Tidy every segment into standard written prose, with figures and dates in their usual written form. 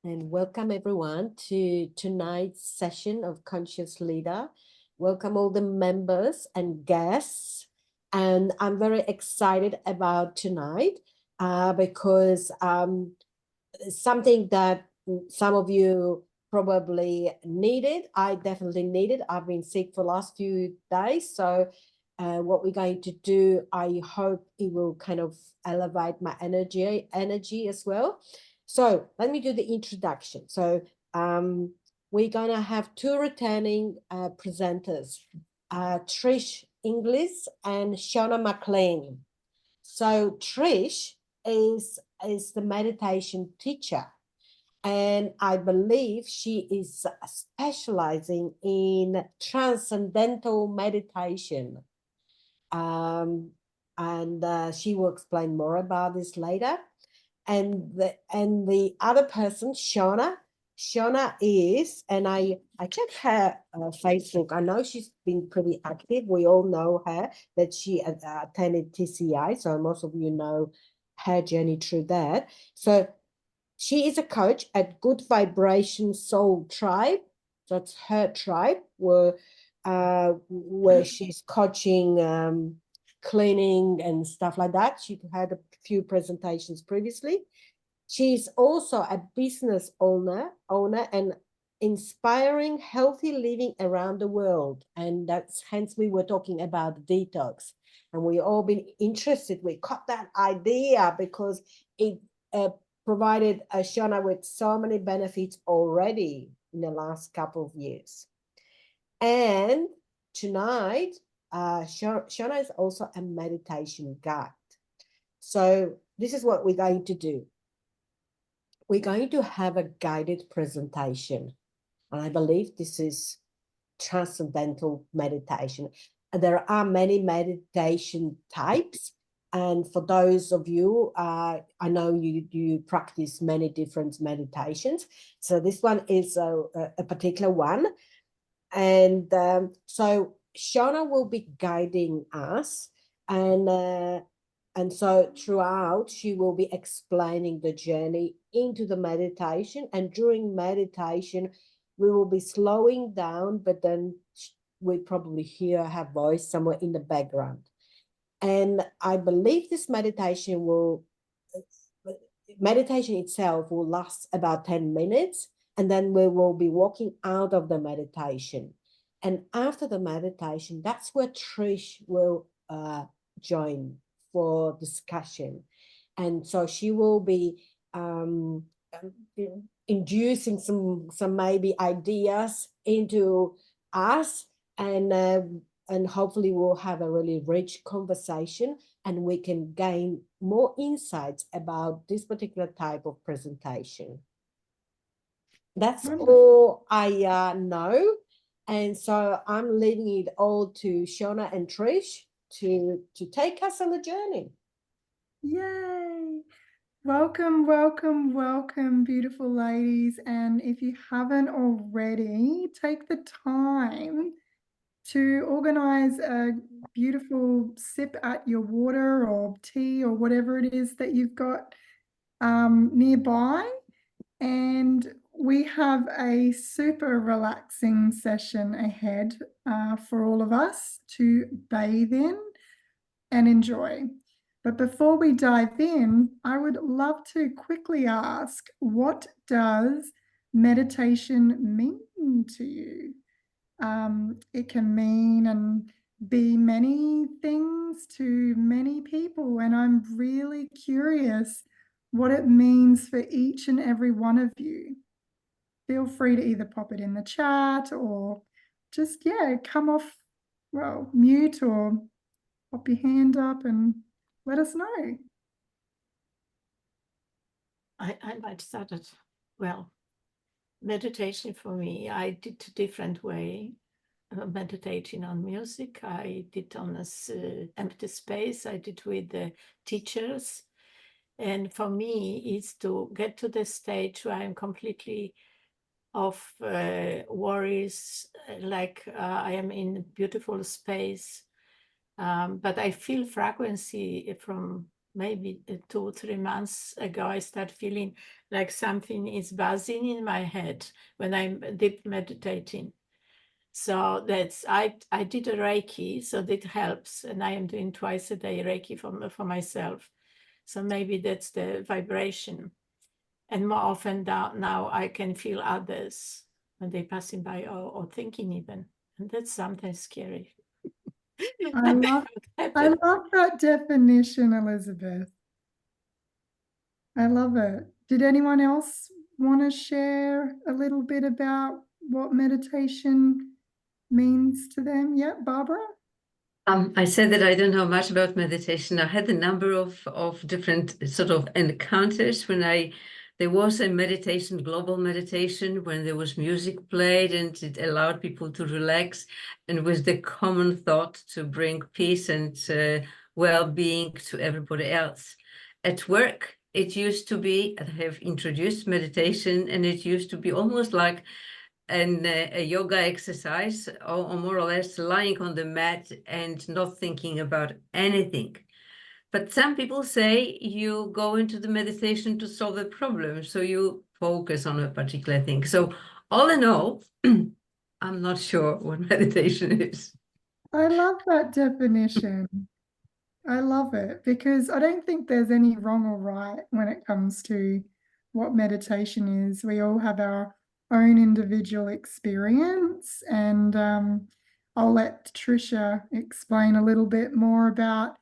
and welcome everyone to tonight's session of Conscious Leader. Welcome all the members and guests. And I'm very excited about tonight because something that some of you probably needed. I definitely needed. I've been sick for the last few days. So what we're going to do, I hope it will kind of elevate my energy as well. So let me do the introduction. So we're going to have two returning presenters, Trish Inglis and Shona McLean. So Trish is the meditation teacher, and I believe she is specializing in transcendental meditation. Um, and she will explain more about this later. And the other person, Shona is, and I checked her Facebook. I know she's been pretty active. We all know her that she attended TCI, so most of you know her journey through that. So she is a coach at Good Vibration Soul Tribe. That's her tribe, where she's coaching, cleaning and stuff like that. She had a few presentations previously. She's also a business owner and inspiring healthy living around the world. And that's hence we were talking about detox. And we all been interested. We caught that idea because it uh, provided Shona with so many benefits already in the last couple of years. And tonight, Shona is also a meditation guide. So this is what we're going to do. We're going to have a guided presentation. And I believe this is transcendental meditation. And there are many meditation types. And for those of you, I know you practice many different meditations. So this one is a particular one. And so Shona will be guiding us, and so throughout she will be explaining the journey into the meditation. And during meditation, we will be slowing down, but then we probably hear her voice somewhere in the background. And I believe this meditation itself will last about 10 minutes, and then we will be walking out of the meditation. And after the meditation, that's where Trish will join for discussion. And so she will be inducing some maybe ideas into us, and hopefully we'll have a really rich conversation, and we can gain more insights about this particular type of presentation. That's Wonderful. all I know. And so I'm leaving it all to Shona and Trish to take us on the journey. Yay. Welcome, welcome, welcome, beautiful ladies. And if you haven't already, take the time to organize a beautiful sip at your water or tea or whatever it is that you've got nearby. And we have a super relaxing session ahead for all of us to bathe in and enjoy. But before we dive in, I would love to quickly ask, what does meditation mean to you? It can mean and be many things to many people, and I'm really curious what it means for each and every one of you. Feel free to either pop it in the chat or just, yeah, come off, well, mute or pop your hand up and let us know. I might start it. Well, meditation for me, I did a different way. Meditating on music, I did on this empty space, I did with the teachers. And for me, it's to get to the stage where I'm completely off worries, like I am in beautiful space. But I feel frequency from maybe 2 or 3 months ago, I start feeling like something is buzzing in my head when I'm deep meditating. So that's I did a Reiki, so that helps, and I am doing twice a day Reiki for myself. So maybe that's the vibration, and more often now I can feel others when they're passing by or thinking even, and that's sometimes scary. I love that definition, Elizabeth. I love it. Did anyone else want to share a little bit about what meditation means to them? Yeah, Barbara? I said that I don't know much about meditation. I had a number of different sort of encounters when there was a meditation, global meditation, when there was music played and it allowed people to relax, and with the common thought to bring peace and well-being to everybody else. At work, it used to be, I have introduced meditation, and it used to be almost like a yoga exercise, or more or less lying on the mat and not thinking about anything. But some people say you go into the meditation to solve a problem, so you focus on a particular thing. So all in all, I'm not sure what meditation is. I love that definition. I love it because I don't think there's any wrong or right when it comes to what meditation is. We all have our own individual experience, and I'll let Trisha explain a little bit more about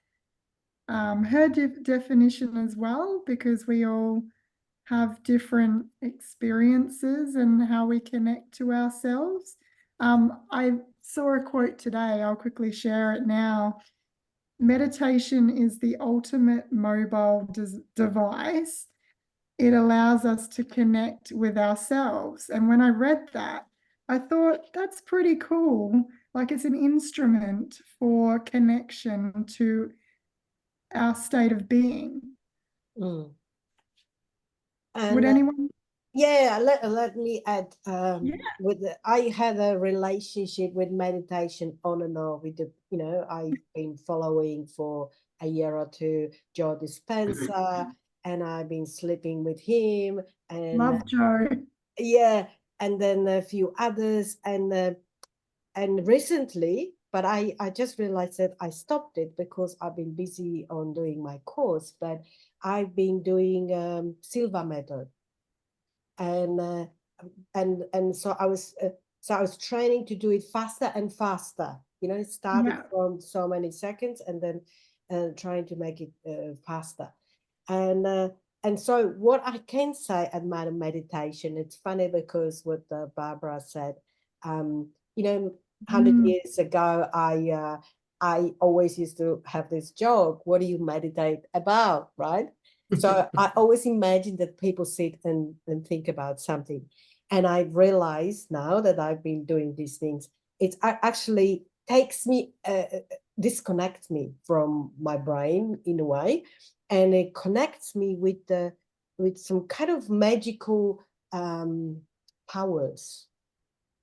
her definition as well, because we all have different experiences and how we connect to ourselves. I saw a quote today. I'll quickly share it now. Meditation is the ultimate mobile device. It allows us to connect with ourselves. And when I read that, I thought that's pretty cool. Like, it's an instrument for connection to our state of being. Mm. Would And anyone? yeah, let me add. Yeah. I had a relationship with meditation on and off. With I've been following for a year or two Joe Dispenza, and I've been sleeping with him, and Love Joe. yeah, and then a few others, and recently, but I just realized that I stopped it because I've been busy on doing my course, but I've been doing Silva method, and so I was training to do it faster and faster. It started Yeah. from so many seconds, and then trying to make it faster. And so what I can say at my meditation, it's funny because what Barbara said, 100 years ago, I always used to have this joke: what do you meditate about, right? So I always imagine that people sit and think about something. And I realize now that I've been doing these things, it actually takes me, disconnects me from my brain in a way, and it connects me with some kind of magical powers.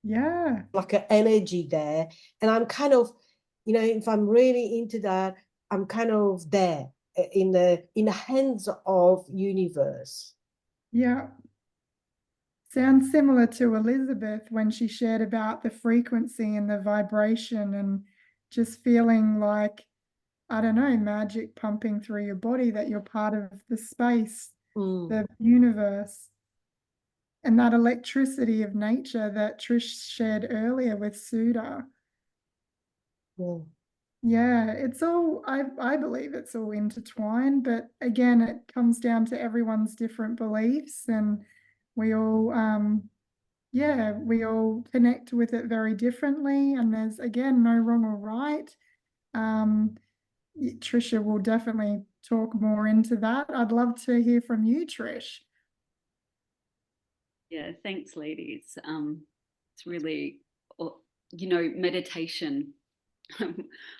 Yeah. Like an energy there. And I'm kind of, if I'm really into that, I'm kind of there in the hands of universe. Yeah. Sounds similar to Elizabeth when she shared about the frequency and the vibration and just feeling like, I don't know, magic pumping through your body, that you're part of the space, the universe, and that electricity of nature that Trish shared earlier with Sudha. Yeah, it's all, I believe it's all intertwined, but again, it comes down to everyone's different beliefs, and we all, we all connect with it very differently, and there's, again, no wrong or right. Trisha will definitely talk more into that. I'd love to hear from you, Trish. Yeah, thanks, ladies. It's really, meditation.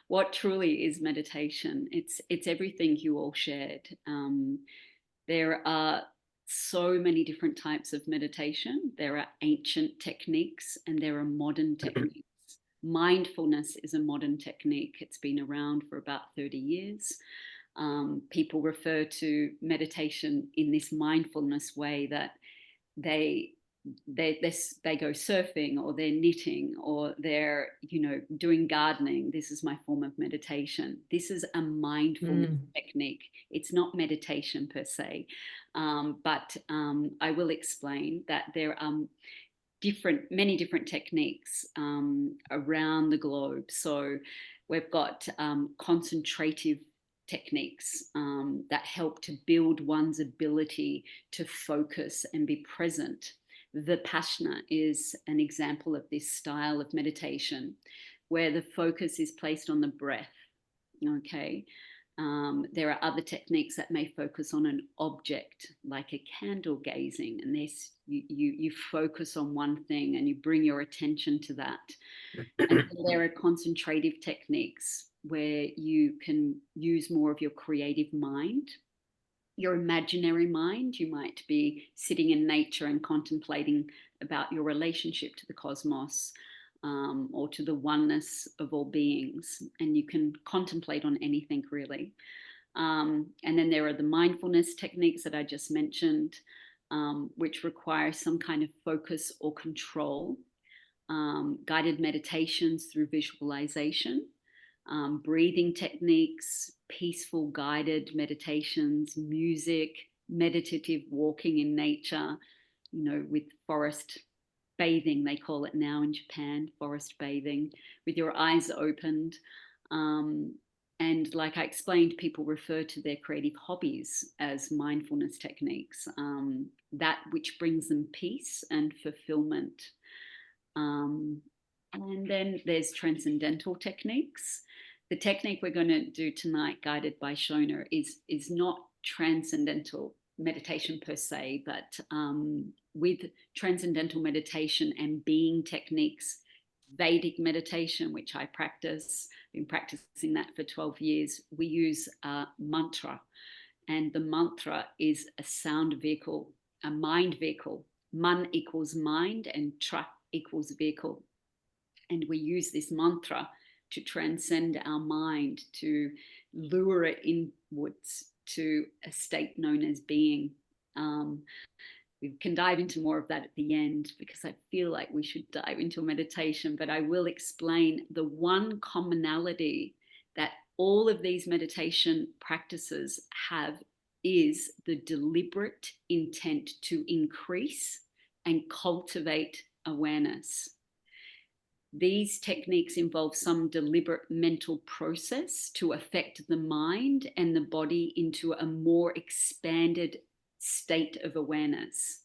What truly is meditation? It's everything you all shared. There are so many different types of meditation. There are ancient techniques and there are modern techniques. Mindfulness is a modern technique. It's been around for about 30 years. People refer to meditation in this mindfulness way that they go surfing, or they're knitting, or they're doing gardening. This is my form of meditation. This is a mindfulness technique. It's not meditation per se, but I will explain that there are many different techniques around the globe. So we've got concentrative techniques that help to build one's ability to focus and be present. Vipassana is an example of this style of meditation, where the focus is placed on the breath. Okay. There are other techniques that may focus on an object, like a candle gazing, and this you focus on one thing and you bring your attention to that. And there are concentrative techniques where you can use more of your creative mind, your imaginary mind. You might be sitting in nature and contemplating about your relationship to the cosmos, or to the oneness of all beings, and you can contemplate on anything really. And then there are the mindfulness techniques that I just mentioned, which require some kind of focus or control. Guided meditations through visualization, breathing techniques, peaceful guided meditations, music, meditative walking in nature, with forest bathing, they call it now in Japan, forest bathing, with your eyes opened. And like I explained, people refer to their creative hobbies as mindfulness techniques, that which brings them peace and fulfillment. And then there's transcendental techniques. The technique we're going to do tonight, guided by Shona, is not transcendental meditation per se, but with transcendental meditation and being techniques, Vedic meditation, which I practice, been practicing that for 12 years, we use a mantra. And the mantra is a sound vehicle, a mind vehicle. Man equals mind and tra equals vehicle. And we use this mantra to transcend our mind, to lure it inwards to a state known as being. We can dive into more of that at the end, because I feel like we should dive into meditation, but I will explain the one commonality that all of these meditation practices have is the deliberate intent to increase and cultivate awareness. These techniques involve some deliberate mental process to affect the mind and the body into a more expanded state of awareness.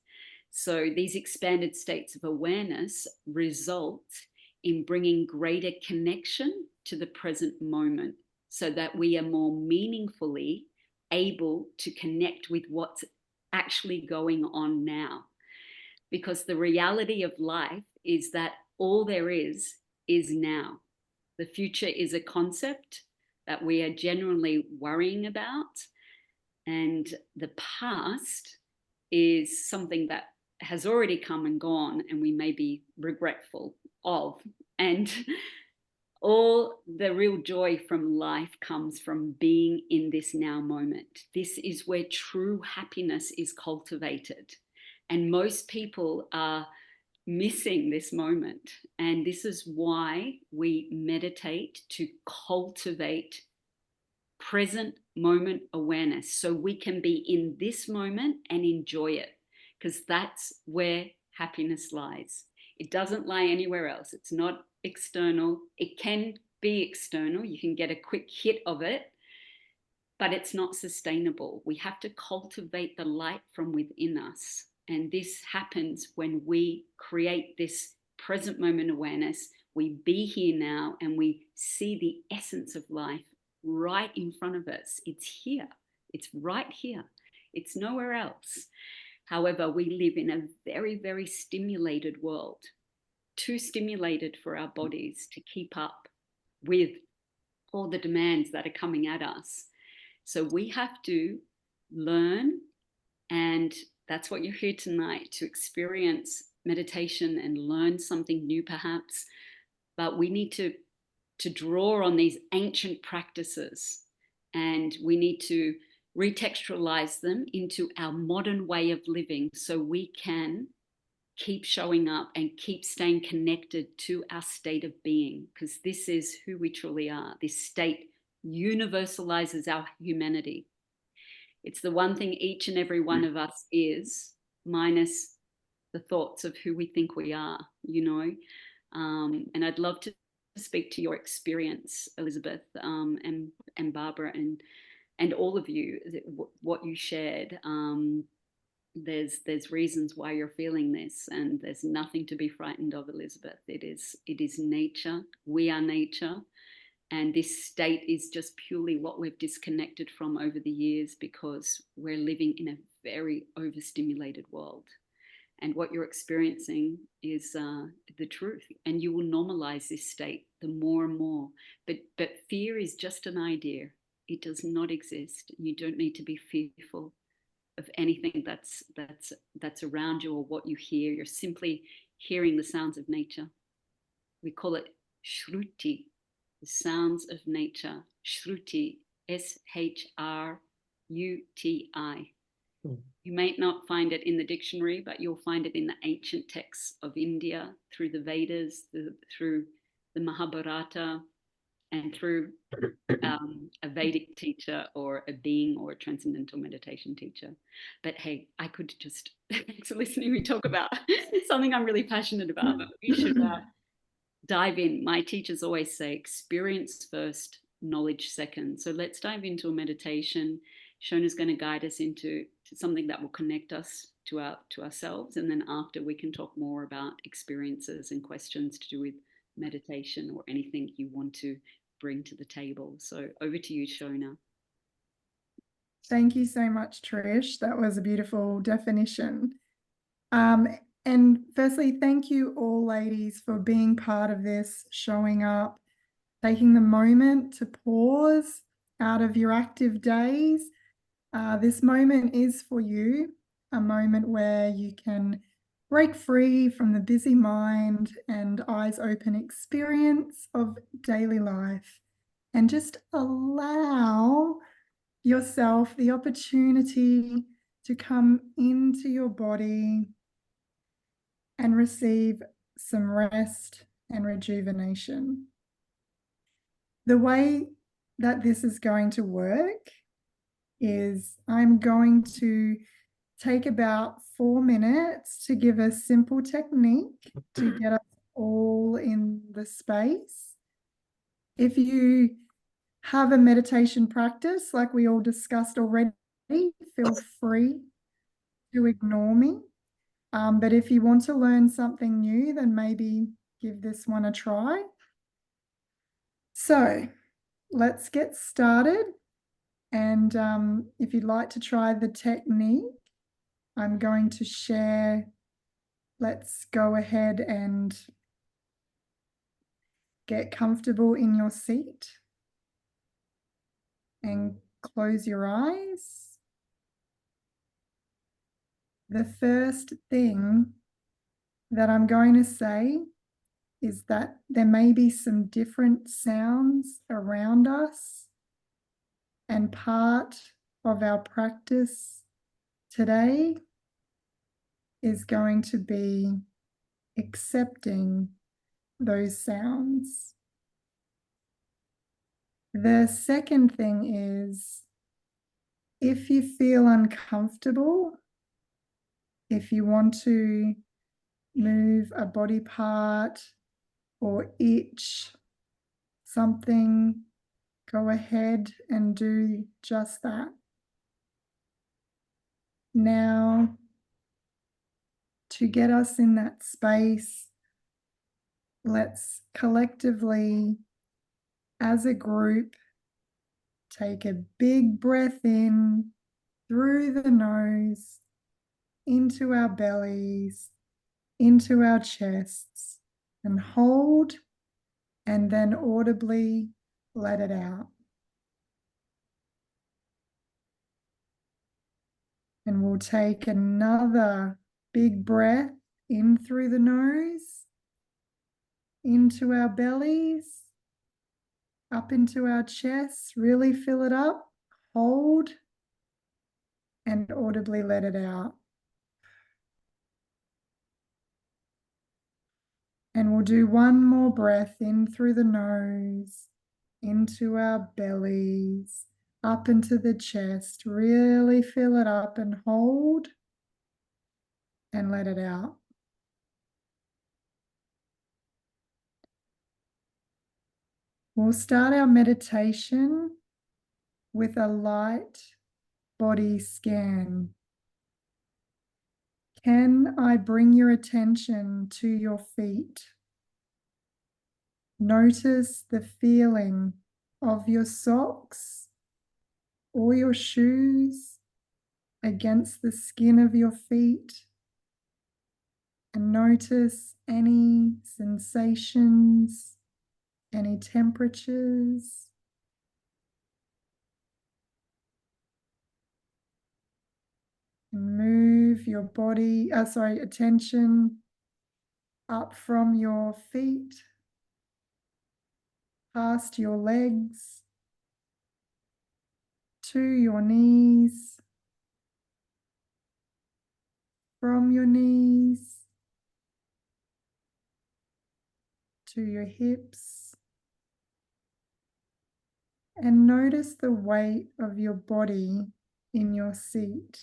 So these expanded states of awareness result in bringing greater connection to the present moment, so that we are more meaningfully able to connect with what's actually going on now. Because the reality of life is that all there is now. The future is a concept that we are generally worrying about, and the past is something that has already come and gone and we may be regretful of. And all the real joy from life comes from being in this now moment. This is where true happiness is cultivated. And most people are missing this moment. And this is why we meditate, to cultivate present moment awareness, so we can be in this moment and enjoy it, because that's where happiness lies. It doesn't lie anywhere else. It's not external. It can be external. You can get a quick hit of it, but it's not sustainable. We have to cultivate the light from within us. And this happens when we create this present moment awareness. We be here now and we see the essence of life right in front of us. It's here. It's right here. It's nowhere else. However, we live in a very, very stimulated world, too stimulated for our bodies to keep up with all the demands that are coming at us. So we have to learn, and that's what you're here tonight, to experience meditation and learn something new perhaps. But we need to draw on these ancient practices and we need to retextualize them into our modern way of living so we can keep showing up and keep staying connected to our state of being, because this is who we truly are. This state universalizes our humanity. It's the one thing each and every one of us is, minus the thoughts of who we think we are, you know. And I'd love to speak to your experience, Elizabeth, and Barbara, and all of you, what you shared. There's reasons why you're feeling this, and there's nothing to be frightened of, Elizabeth. It is nature. We are nature. And this state is just purely what we've disconnected from over the years because we're living in a very overstimulated world. And what you're experiencing is the truth. And you will normalize this state the more and more. But fear is just an idea. It does not exist. You don't need to be fearful of anything that's around you or what you hear. You're simply hearing the sounds of nature. We call it shruti, the sounds of nature. Shruti, S-H-R-U-T-I. You may not find it in the dictionary, but you'll find it in the ancient texts of India, through the Vedas, through the Mahabharata, and through a Vedic teacher or a being or a transcendental meditation teacher. But hey, I could just, thanks for listening, we talk about something I'm really passionate about, but we should dive in. My teachers always say experience first, knowledge second. So let's dive into a meditation. Shona's going to guide us into something that will connect us to ourselves. And then after, we can talk more about experiences and questions to do with meditation or anything you want to bring to the table. So over to you, Shona. Thank you so much, Trish. That was a beautiful definition. And firstly, thank you all, ladies, for being part of this, showing up, taking the moment to pause out of your active days. This moment is for you, a moment where you can break free from the busy mind and eyes open experience of daily life and just allow yourself the opportunity to come into your body and receive some rest and rejuvenation. The way that this is going to work is I'm going to take about 4 minutes to give a simple technique to get us all in the space. If you have a meditation practice like we all discussed already, feel free to ignore me. But if you want to learn something new, then maybe give this one a try. So let's get started. And if you'd like to try the technique, I'm going to share. Let's go ahead and get comfortable in your seat and close your eyes. The first thing that I'm going to say is that there may be some different sounds around us, and part of our practice today is going to be accepting those sounds. The second thing is, if you feel uncomfortable, if you want to move a body part or itch something, go ahead and do just that. Now, to get us in that space, let's collectively, as a group, take a big breath in through the nose, into our bellies, into our chests, and hold, and then audibly let it out. And we'll take another big breath in through the nose, into our bellies, up into our chest. Really fill it up, hold, and audibly let it out. And we'll do one more breath in through the nose, into our bellies, up into the chest. Really fill it up and hold and let it out. We'll start our meditation with a light body scan. Can I bring your attention to your feet? Notice the feeling of your socks or your shoes against the skin of your feet, and notice any sensations, any temperatures. And move your attention up from your feet, past your legs, to your knees, from your knees, to your hips, and notice the weight of your body in your seat.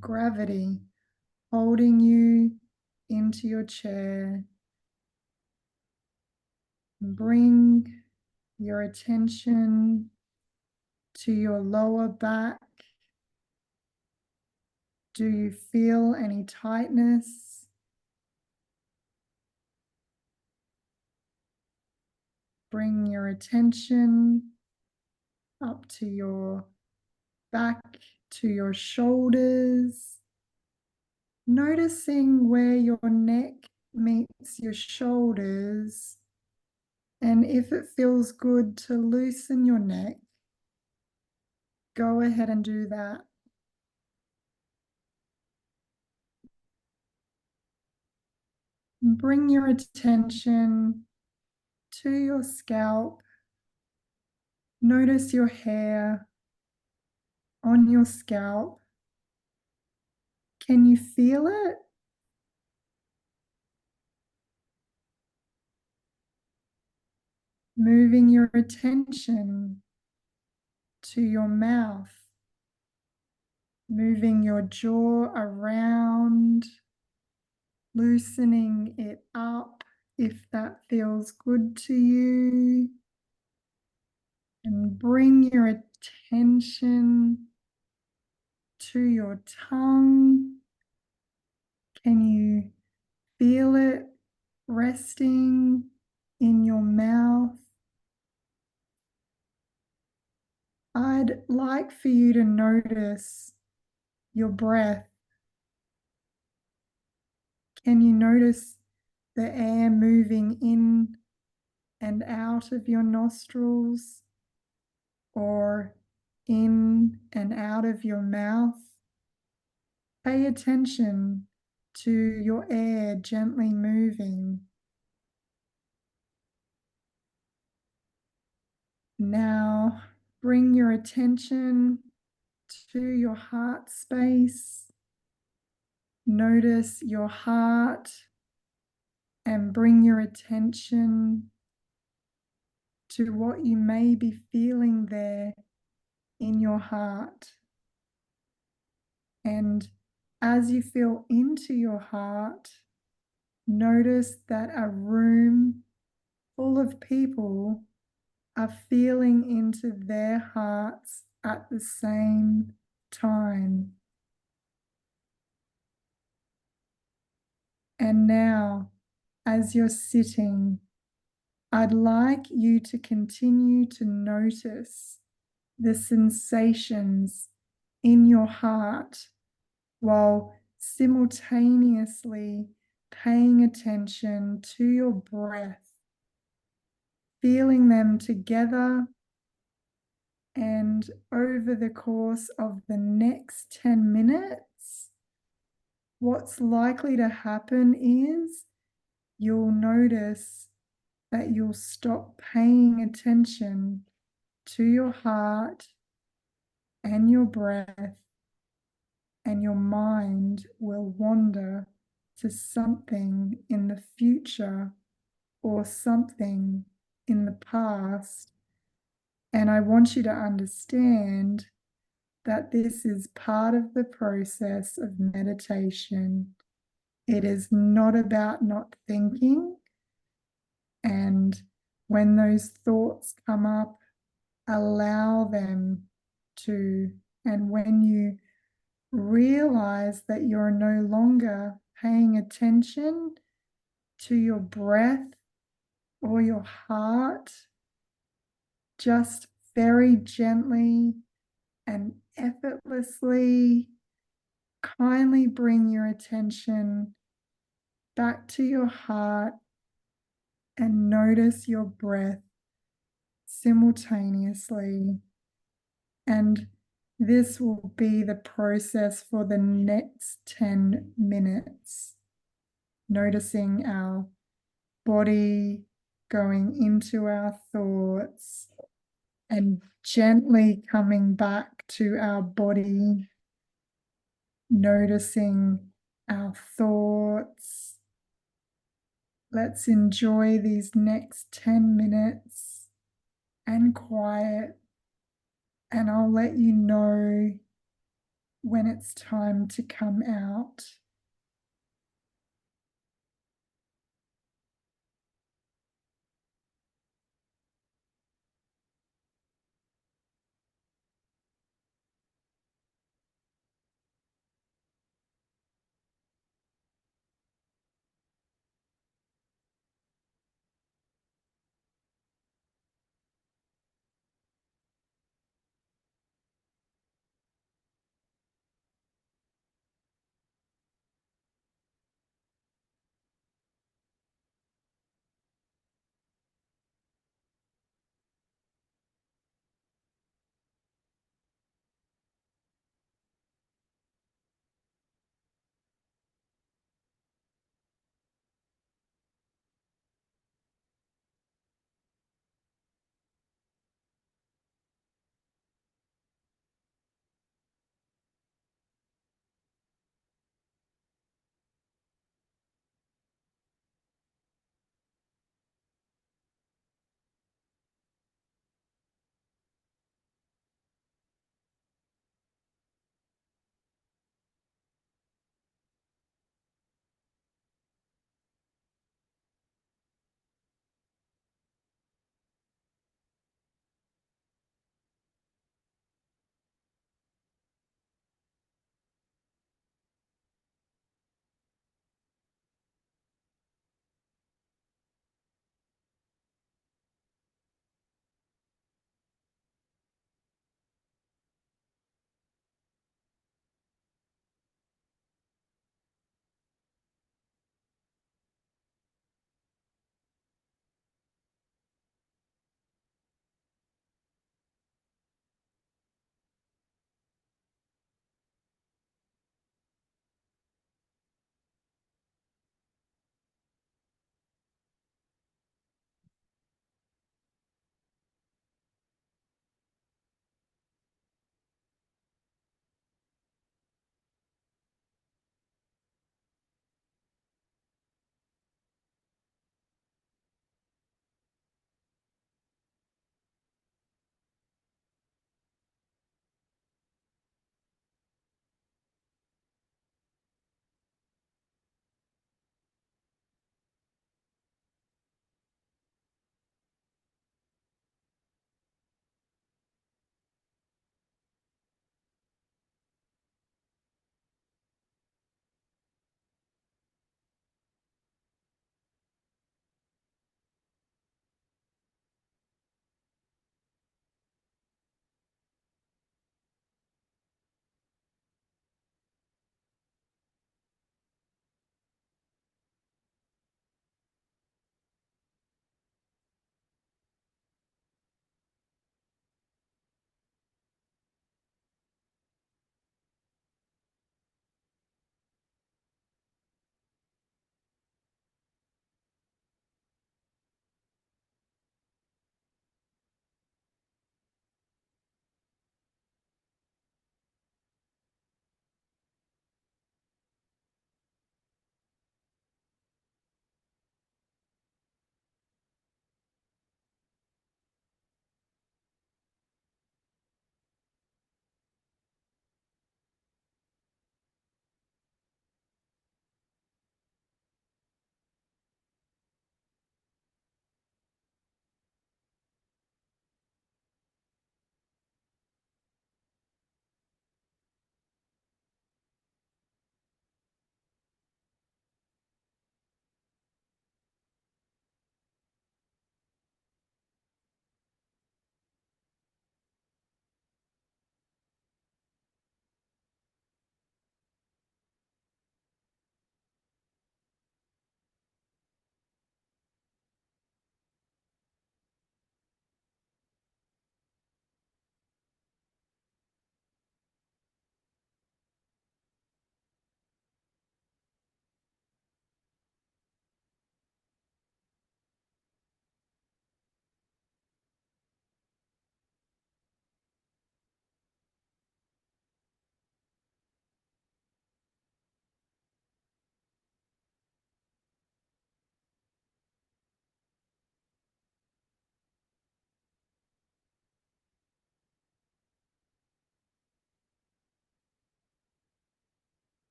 Gravity holding you into your chair. Bring your attention to your lower back. Do you feel any tightness? Bring your attention up to your back, to your shoulders, noticing where your neck meets your shoulders, and if it feels good to loosen your neck, go ahead and do that. Bring your attention to your scalp. Notice your hair on your scalp. Can you feel it? Moving your attention to your mouth, moving your jaw around, loosening it up if that feels good to you. And bring your attention to your tongue. Can you feel it resting in your mouth? I'd like for you to notice your breath. Can you notice the air moving in and out of your nostrils, or in and out of your mouth? Pay attention to your air gently moving. Now bring your attention to your heart space. Notice your heart and bring your attention to what you may be feeling there in your heart. And as you feel into your heart, notice that a room full of people are feeling into their hearts at the same time. And now, as you're sitting, I'd like you to continue to notice the sensations in your heart while simultaneously paying attention to your breath, feeling them together. And over the course of the next 10 minutes, what's likely to happen is you'll notice that you'll stop paying attention to your heart and your breath, and your mind will wander to something in the future or something in the past. And I want you to understand that this is part of the process of meditation. It is not about not thinking. And when those thoughts come up, allow them to. And when you realize that you're no longer paying attention to your breath or your heart, just very gently and effortlessly, kindly bring your attention back to your heart and notice your breath simultaneously. And this will be the process for the next 10 minutes. Noticing our body going into our thoughts and gently coming back to our body, noticing our thoughts. Let's enjoy these next 10 minutes and quiet, and I'll let you know when it's time to come out.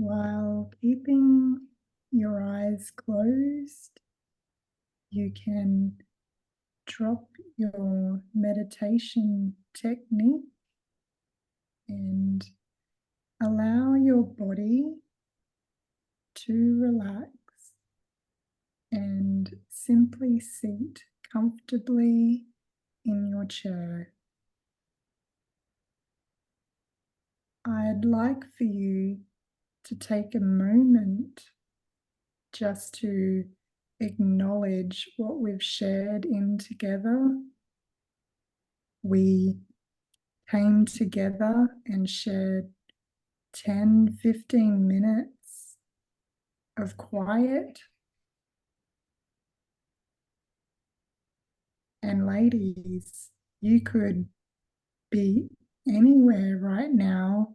While keeping your eyes closed, you can drop your meditation technique and allow your body to relax and simply sit comfortably in your chair. I'd like for you to take a moment just to acknowledge what we've shared in together. We came together and shared 10-15 minutes of quiet. And ladies, you could be anywhere right now,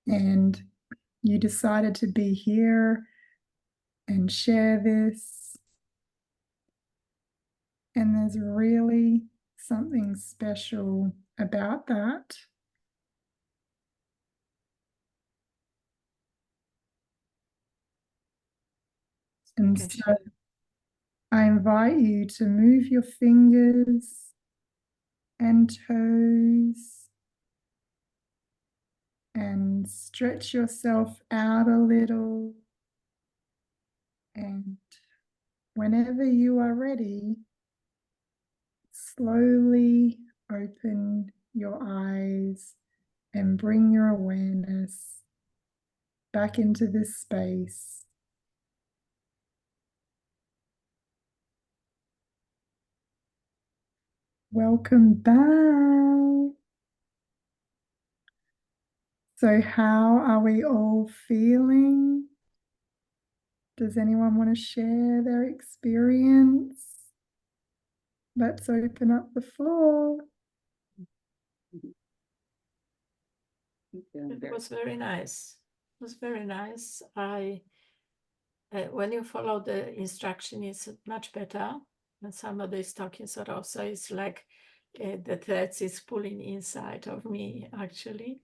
and you decided to be here and share this. And there's really something special about that. And Okay, so I invite you to move your fingers and toes and stretch yourself out a little. And whenever you are ready, slowly open your eyes and bring your awareness back into this space. Welcome back. So how are we all feeling? Does anyone want to share their experience? Let's open up the floor. It was very nice. It was very nice. When you follow the instruction, it's much better. When somebody is talking sort of, so it's like the threads is pulling inside of me, actually.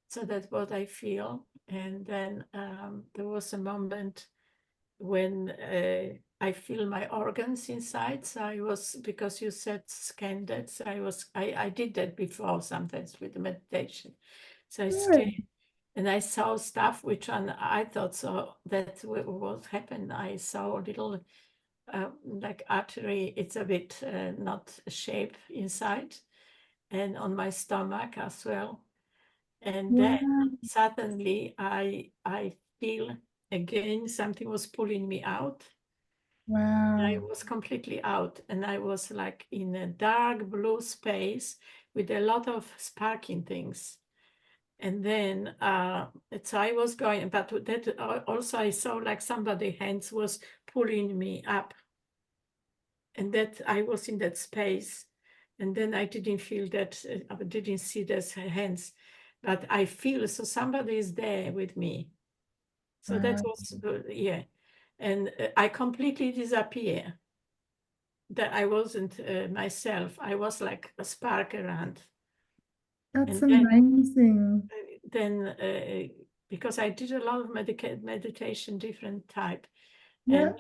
So that's what I feel. And then there was a moment when I feel my organs inside. So I was, because you said scan that, so I did that before sometimes with the meditation. So I scanned and I saw stuff which I thought so that what happened. I saw a little like artery, it's a bit not shape inside and on my stomach as well. And then suddenly I feel again something was pulling me out. Wow. I was completely out and I was like in a dark blue space with a lot of sparking things. And then so I was going, but that also I saw like somebody's hands was pulling me up. And that I was in that space. And then I didn't feel that, I didn't see those hands, but I feel, so somebody is there with me. So that was, yeah. And I completely disappear. That I wasn't myself. I was like a spark around. That's And amazing. then because I did a lot of meditation, different type. Yeah.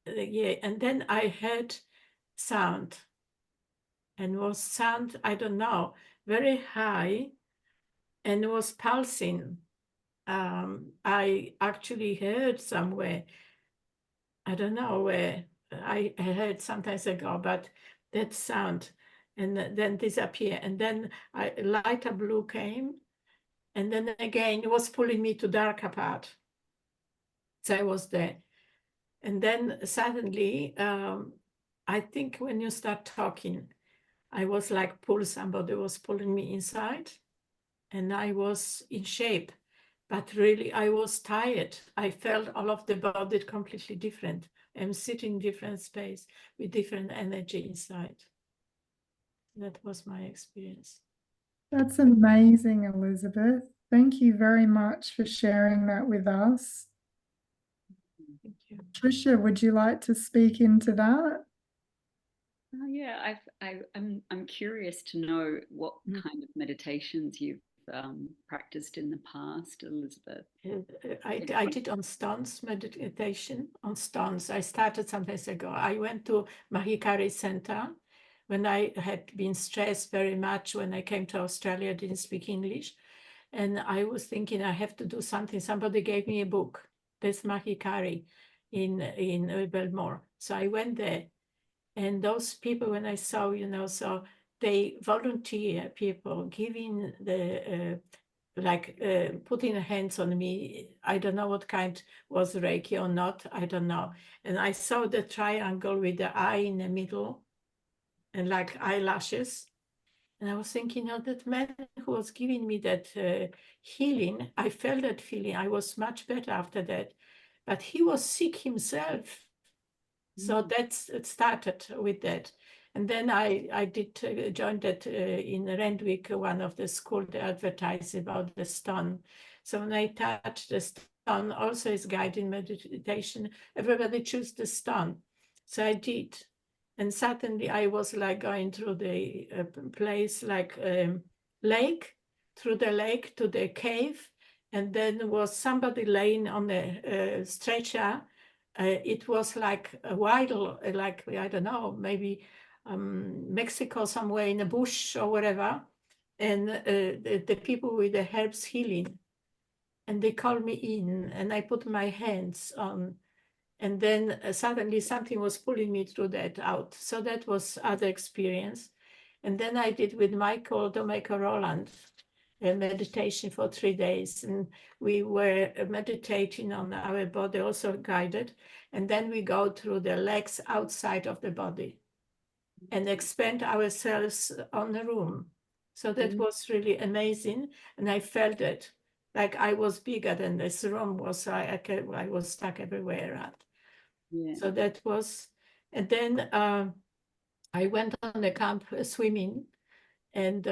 And yeah, and then I heard sound. And was sound, I don't know, very high and was pulsing. I actually heard somewhere, I don't know where, I heard sometimes ago, but that sound and then disappear. And then a lighter blue came. And then again, it was pulling me to darker part. So I was there. And then suddenly, I think when you start talking, I was like somebody was pulling me inside and I was in shape, but really I was tired. I felt all of the body completely different. I'm sitting in different space with different energy inside. That was my experience. That's amazing, Elizabeth. Thank you very much for sharing that with us. Thank you. Tricia, would you like to speak into that? Yeah, I'm curious to know what kind of meditations you've practiced in the past, Elizabeth? I did on stones meditation on stones. I started some days ago. I went to Mahikari Center when I had been stressed very much when I came to Australia. I didn't speak English. And I was thinking I have to do something. Somebody gave me a book, this Mahikari in Belmore. So I went there. And those people, when I saw, so they volunteer people giving the putting hands on me. I don't know what kind was Reiki or not. I don't know. And I saw the triangle with the eye in the middle and like eyelashes. And I was thinking, that man who was giving me that healing, I felt that feeling. I was much better after that. But he was sick himself. So that's it started with that. And then I did join that in Randwick, one of the school, they advertised about the stone. So when I touched the stone, also is guided meditation, everybody choose the stone. So I did. And suddenly I was like going through the place like lake, through the lake to the cave. And then was somebody laying on a stretcher. It was like a wild, like, I don't know, maybe Mexico somewhere in a bush or whatever. And the people with the herbs healing. And they called me in and I put my hands on. And then suddenly something was pulling me through that out. So that was other experience. And then I did with Michael Rowland a meditation for 3 days. And we were meditating on our body, also guided. And then we go through the legs outside of the body and expand ourselves on the room. So that was really amazing. And I felt it like I was bigger than this room was. I was stuck everywhere around. Yeah. So that was, and then I went on the camp swimming. And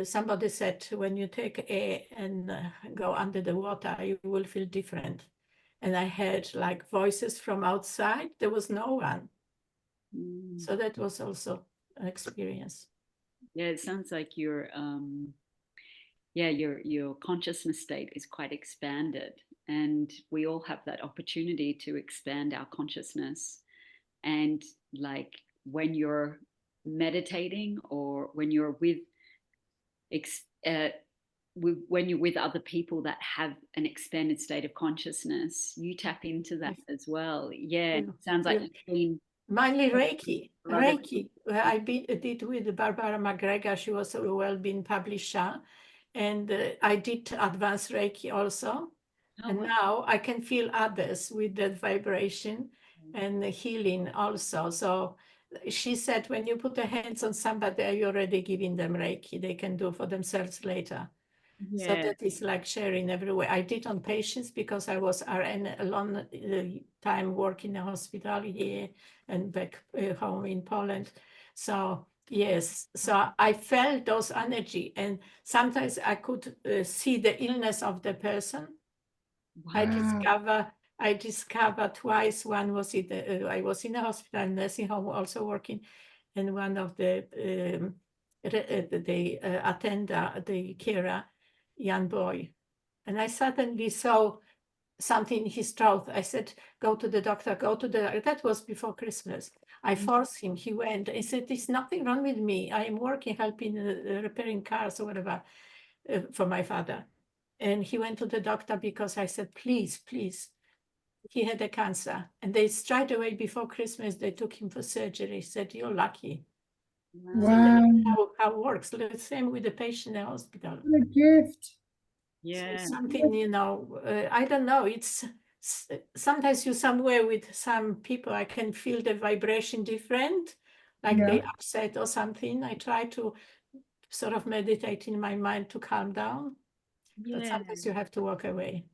somebody said, when you take air and go under the water, you will feel different. And I heard like voices from outside. There was no one. So that was also an experience. Yeah, it sounds like your consciousness state is quite expanded, and we all have that opportunity to expand our consciousness. And like when you're meditating or when you're when you're with other people that have an expanded state of consciousness, you tap into that as well. Yeah, it sounds like you've been mainly Reiki. I did with Barbara McGregor. She was a well-being publisher, and I did advanced Reiki also. And now I can feel others with that vibration and healing also. So she said, when you put the hands on somebody, you're already giving them Reiki. They can do for themselves later. Yeah. So that is like sharing everywhere. I did on patients because I was RN a long time working in a hospital here and back home in Poland. So yes, so I felt those energy, and sometimes I could see the illness of the person. Wow. I discovered twice. One was I was in a hospital, nursing home, also working, and one of the attendant, the carer, young boy, and I suddenly saw something in his throat. I said, "Go to the doctor. Go to the." That was before Christmas. I forced him. He went. He said, "There's nothing wrong with me. I am working, helping repairing cars or whatever for my father." And he went to the doctor because I said, please, please. He had a cancer. And they straight away before Christmas, they took him for surgery. He said, you're lucky. Wow. So how it works. The same with the patient in the hospital. What a gift. Yeah. So something, I don't know. It's sometimes you're somewhere with some people, I can feel the vibration different, like they upset or something. I try to sort of meditate in my mind to calm down. But sometimes you have to walk away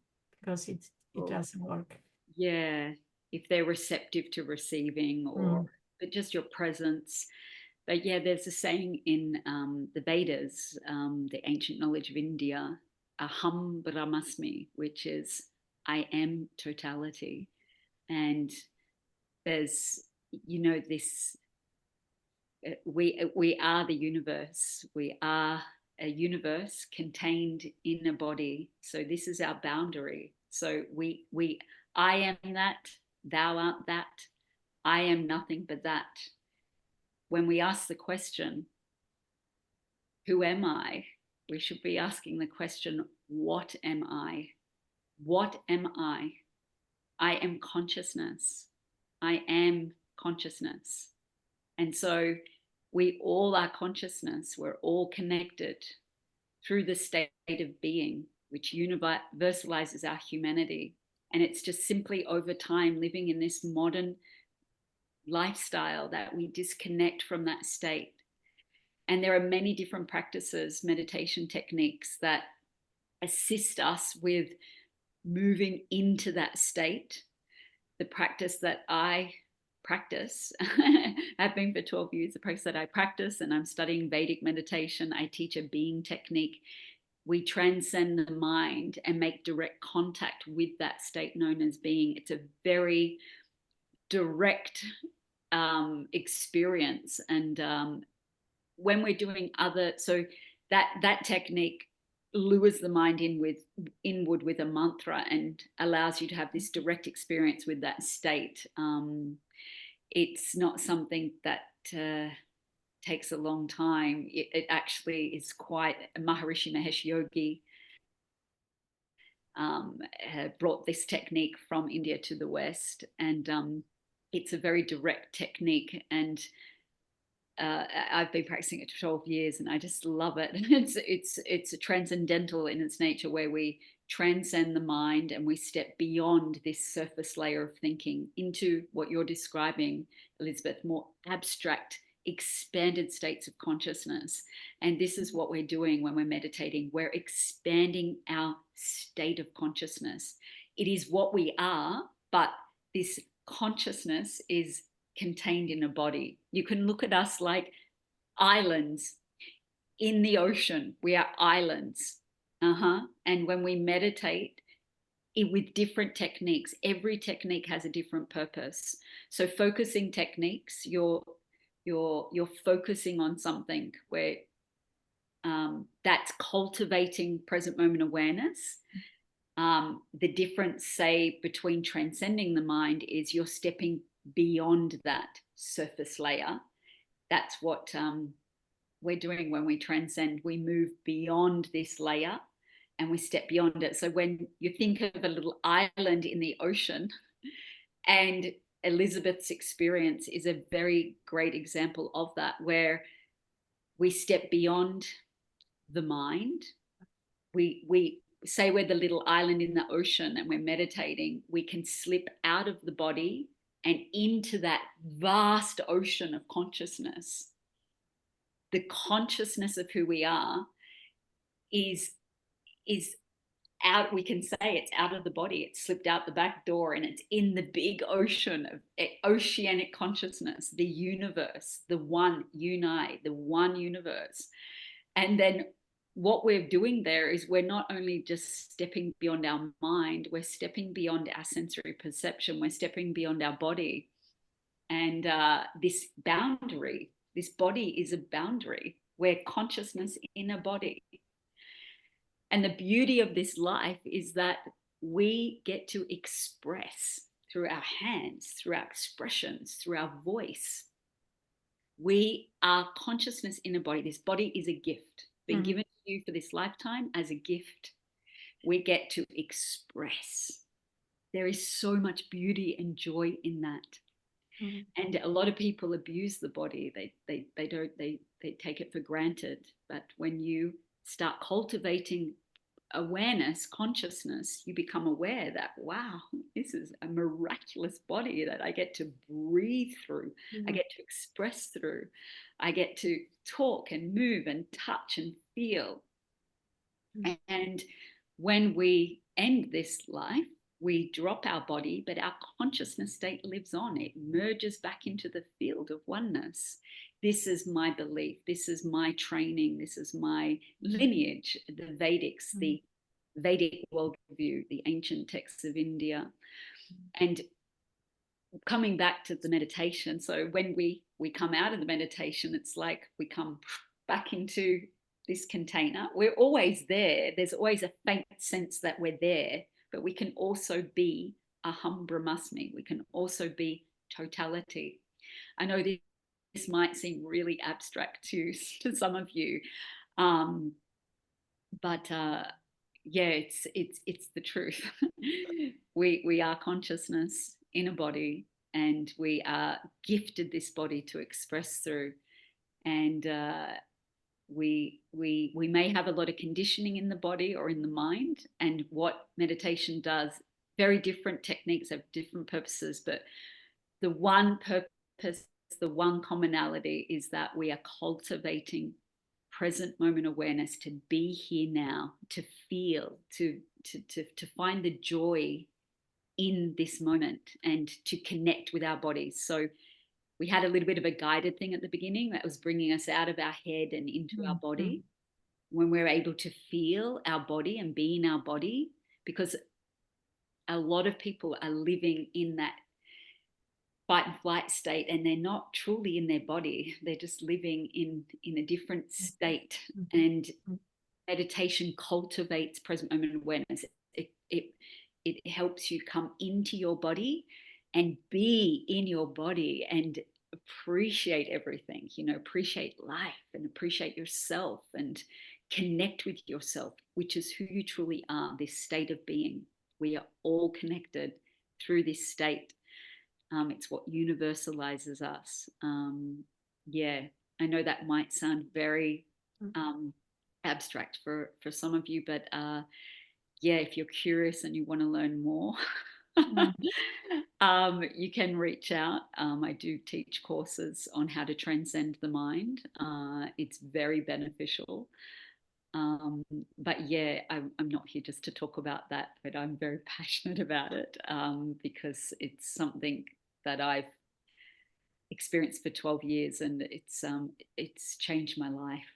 because it doesn't work. Yeah, if they're receptive to receiving but just your presence. But yeah, there's a saying in the Vedas, the ancient knowledge of India, aham brahmasmi, which is I am totality. And there's, this, we are the universe. We are a universe contained in a body. So this is our boundary. So I am that, thou art that, I am nothing but that. When we ask the question, who am I? We should be asking the question, what am I? What am I? I am consciousness. I am consciousness. And so we all are consciousness. We're all connected through the state of being, which universalizes our humanity. And it's just simply over time living in this modern lifestyle that we disconnect from that state. And there are many different practices, meditation techniques that assist us with moving into that state. The practice that I practice, I've been for 12 years, the practice that I practice, and I'm studying Vedic meditation. I teach a being technique. We transcend the mind and make direct contact with that state known as being. It's a very direct experience. And when we're doing so that technique lures the mind inward with a mantra and allows you to have this direct experience with that state. It's not something that takes a long time. It actually is quite. Maharishi Mahesh Yogi brought this technique from India to the West, and it's a very direct technique. And I've been practicing it for 12 years, and I just love it. It's a transcendental in its nature, where we transcend the mind and we step beyond this surface layer of thinking into what you're describing, Elizabeth, more abstract, expanded states of consciousness. And this is what we're doing when we're meditating. We're expanding our state of consciousness. It is what we are, but this consciousness is contained in a body. You can look at us like islands in the ocean. We are islands. And when we meditate with different techniques, every technique has a different purpose. So focusing techniques, you're focusing on something where that's cultivating present moment awareness. The difference, say, between transcending the mind is you're stepping beyond that surface layer. That's what we're doing when we transcend. We move beyond this layer and we step beyond it. So when you think of a little island in the ocean, and Elizabeth's experience is a very great example of that, where we step beyond the mind. We say we're the little island in the ocean and we're meditating. We can slip out of the body and into that vast ocean of consciousness. The consciousness of who we are is out. We can say it's out of the body. It's slipped out the back door and it's in the big ocean of oceanic consciousness, the universe, the one the one universe. And then what we're doing there is we're not only just stepping beyond our mind, we're stepping beyond our sensory perception, we're stepping beyond our body. And this boundary, this body is a boundary. We're consciousness in a body. And the beauty of this life is that we get to express through our hands, through our expressions, through our voice. We are consciousness in a body. This body is a gift, been given to you for this lifetime as a gift. We get to express. There is so much beauty and joy in that. And a lot of people abuse the body. They take it for granted. But when you start cultivating awareness, consciousness, you become aware that, wow, this is a miraculous body that I get to breathe through. I get to express through. I get to talk and move and touch and feel. And when we end this life, we drop our body, but our consciousness state lives on. It merges back into the field of oneness. This is my belief. This is my training. This is my lineage. The Vedics, the Vedic worldview, the ancient texts of India. And coming back to the meditation. So when we come out of the meditation, it's like we come back into this container. We're always there. There's always a faint sense that we're there, but we can also be aham brahmasmi. We can also be totality. I know this might seem really abstract to some of you, but yeah, it's the truth. we are consciousness in a body, and we are gifted this body to express through. And we may have a lot of conditioning in the body or in the mind. And what meditation does, very different techniques have different purposes, but the one purpose, the one commonality is that we are cultivating present moment awareness, to be here now, to feel, to find the joy in this moment, and to connect with our bodies. So we had a little bit of a guided thing at the beginning that was bringing us out of our head and into our body. When we're able to feel our body and be in our body, because a lot of people are living in that fight and flight state, and they're not truly in their body. They're just living in a different state. And meditation cultivates present moment awareness. It helps you come into your body and be in your body and appreciate everything, appreciate life and appreciate yourself and connect with yourself, which is who you truly are, this state of being. We are all connected through this state. It's what universalizes us. Yeah, I know that might sound very abstract for some of you, but yeah, if you're curious and you want to learn more, you can reach out. I do teach courses on how to transcend the mind. It's very beneficial. But yeah, I'm not here just to talk about that, but I'm very passionate about it, because it's something that I've experienced for 12 years, and it's changed my life.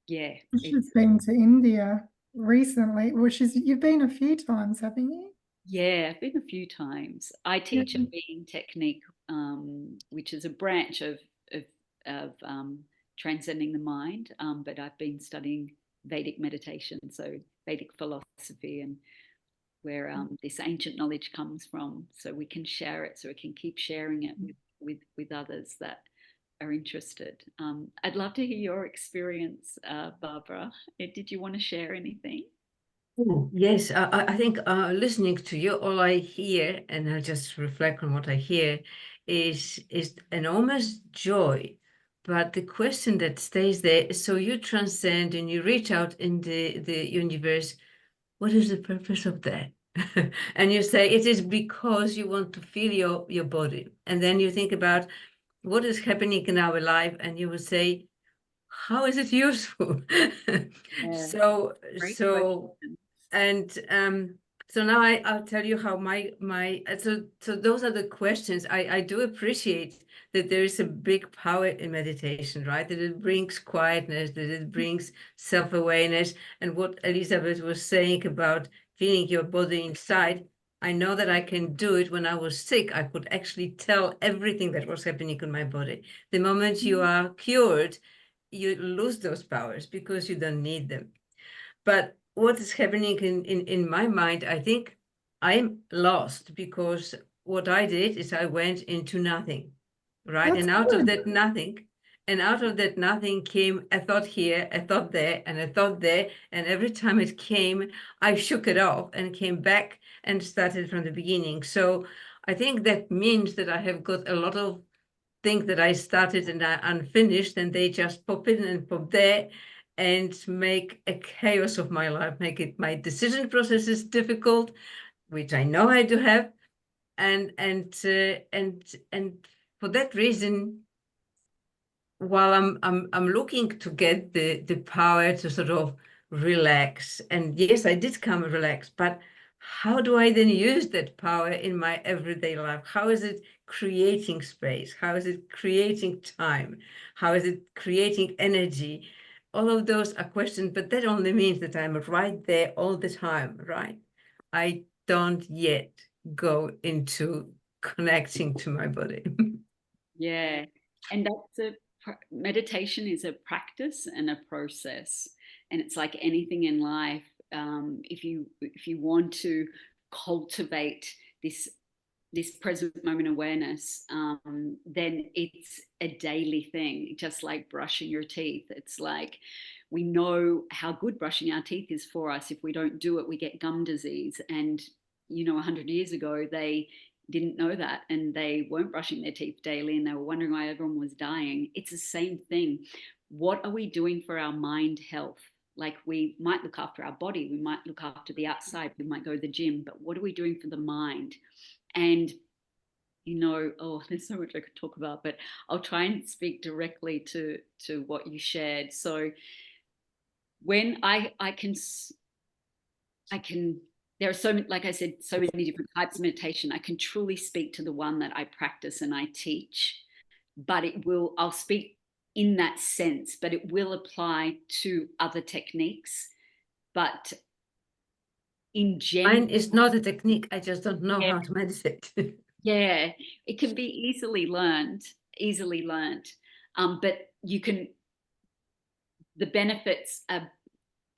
Yeah. She's been to India recently. Well, you've been a few times, haven't you? Yeah, I've been a few times. I teach a being technique, which is a branch of transcending the mind. But I've been studying Vedic meditation, so Vedic philosophy, and where this ancient knowledge comes from, so we can share it, so we can keep sharing it with others that are interested. I'd love to hear your experience, Barbara. Did you want to share anything? Oh, yes, I think listening to you, all I hear, and I'll just reflect on what I hear, is enormous joy. But the question that stays there, so you transcend and you reach out in the universe. What is the purpose of that? And you say it is because you want to feel your body. And then you think about what is happening in our life, and you will say, how is it useful? Yeah. So Great so question. and so now I'll tell you how my so those are the questions. I do appreciate that there is a big power in meditation, right? That it brings quietness, that it brings self-awareness. And what Elizabeth was saying about feeling your body inside, I know that I can do it. When I was sick, I could actually tell everything that was happening in my body. The moment you are cured, you lose those powers because you don't need them. But what is happening in my mind, I think I'm lost, because what I did is I went into nothing, right? That's And out good. of that nothing came a thought here, a thought there, and a thought there. And every time it came, I shook it off and came back and started from the beginning. So I think that means that I have got a lot of things that I started and are unfinished, and they just pop in and pop there and make a chaos of my life, make it my decision process is difficult, which I know I do have, and for that reason, while I'm looking to get the power to sort of relax, and yes, I did come relaxed, but how do I then use that power in my everyday life? How is it creating space? How is it creating time? How is it creating energy? All of those are questions, but that only means that I'm right there all the time, right? I don't yet go into connecting to my body. Yeah, and that's a meditation is a practice and a process, and it's like anything in life. If you want to cultivate this present moment awareness, then it's a daily thing, just like brushing your teeth. It's like, we know how good brushing our teeth is for us. If we don't do it, we get gum disease. And 100 years ago, they didn't know that, and they weren't brushing their teeth daily, and they were wondering why everyone was dying. It's the same thing. What are we doing for our mind health? Like, we might look after our body, we might look after the outside, we might go to the gym, but what are we doing for the mind? And there's so much I could talk about, but I'll try and speak directly to what you shared. So when I can, there are so many, like I said, so many different types of meditation. I can truly speak to the one that I practice and I teach, but I'll speak in that sense, but it will apply to other techniques. But in general, Mine is not a technique. I just don't know how to meditate. yeah, it can be easily learned. But the benefits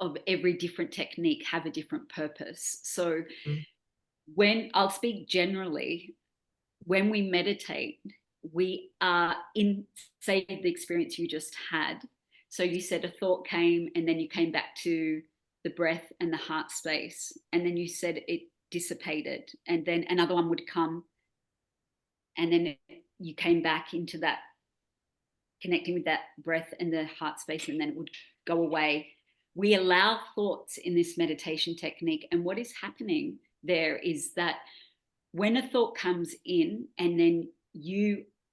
of every different technique have a different purpose. So when I'll speak generally, when we meditate, we are in, say, the experience you just had. So you said a thought came, and then you came back to the breath and the heart space, and then you said it dissipated, and then another one would come, and then you came back into that, connecting with that breath and the heart space, and then it would go away. We allow thoughts in this meditation technique, and what is happening there is that when a thought comes in, and then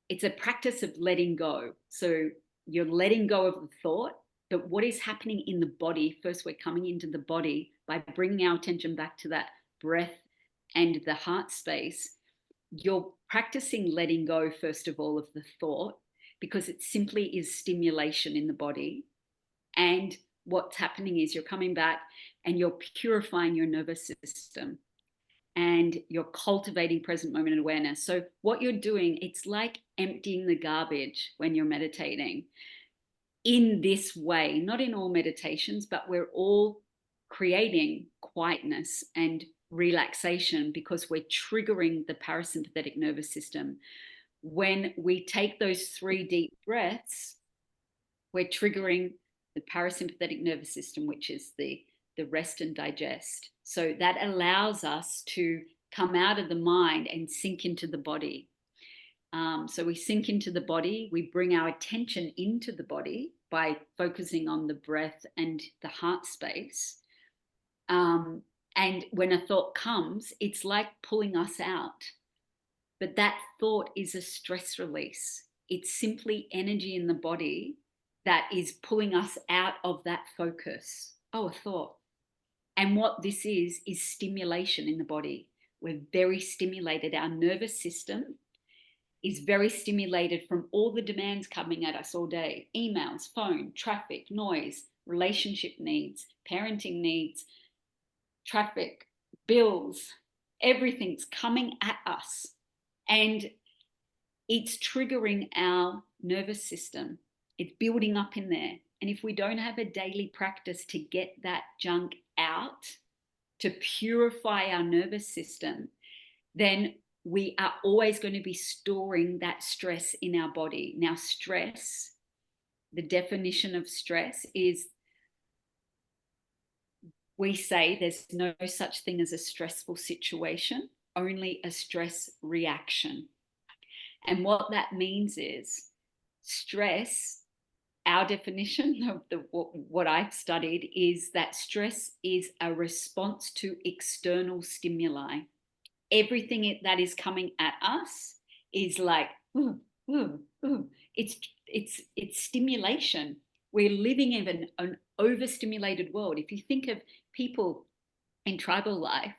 it's a practice of letting go. So you're letting go of the thought, but what is happening in the body? First, we're coming into the body by bringing our attention back to that breath and the heart space. You're practicing letting go, first of all, of the thought, because it simply is stimulation in the body. And what's happening is you're coming back and you're purifying your nervous system, and you're cultivating present moment awareness. So what you're doing, it's like emptying the garbage when you're meditating in this way. Not in all meditations, but we're all creating quietness and relaxation because we're triggering the parasympathetic nervous system. When we take those 3 deep breaths, we're triggering the parasympathetic nervous system, which is the rest and digest. So that allows us to come out of the mind and sink into the body. So we sink into the body, we bring our attention into the body by focusing on the breath and the heart space. And when a thought comes, it's like pulling us out. But that thought is a stress release. It's simply energy in the body that is pulling us out of that focus. Oh, a thought. And what this is stimulation in the body. We're very stimulated. Our nervous system is very stimulated from all the demands coming at us all day. Emails, phone, traffic, noise, relationship needs, parenting needs, traffic, bills, everything's coming at us. And it's triggering our nervous system. It's building up in there. And if we don't have a daily practice to get that junk out, to purify our nervous system, then we are always going to be storing that stress in our body. Now, stress, the definition of stress is, we say there's no such thing as a stressful situation, only a stress reaction. And what that means is stress, our definition of what I've studied is that stress is a response to external stimuli. Everything that is coming at us is like, ooh, ooh, ooh. It's stimulation. We're living in an overstimulated world. If you think of people in tribal life,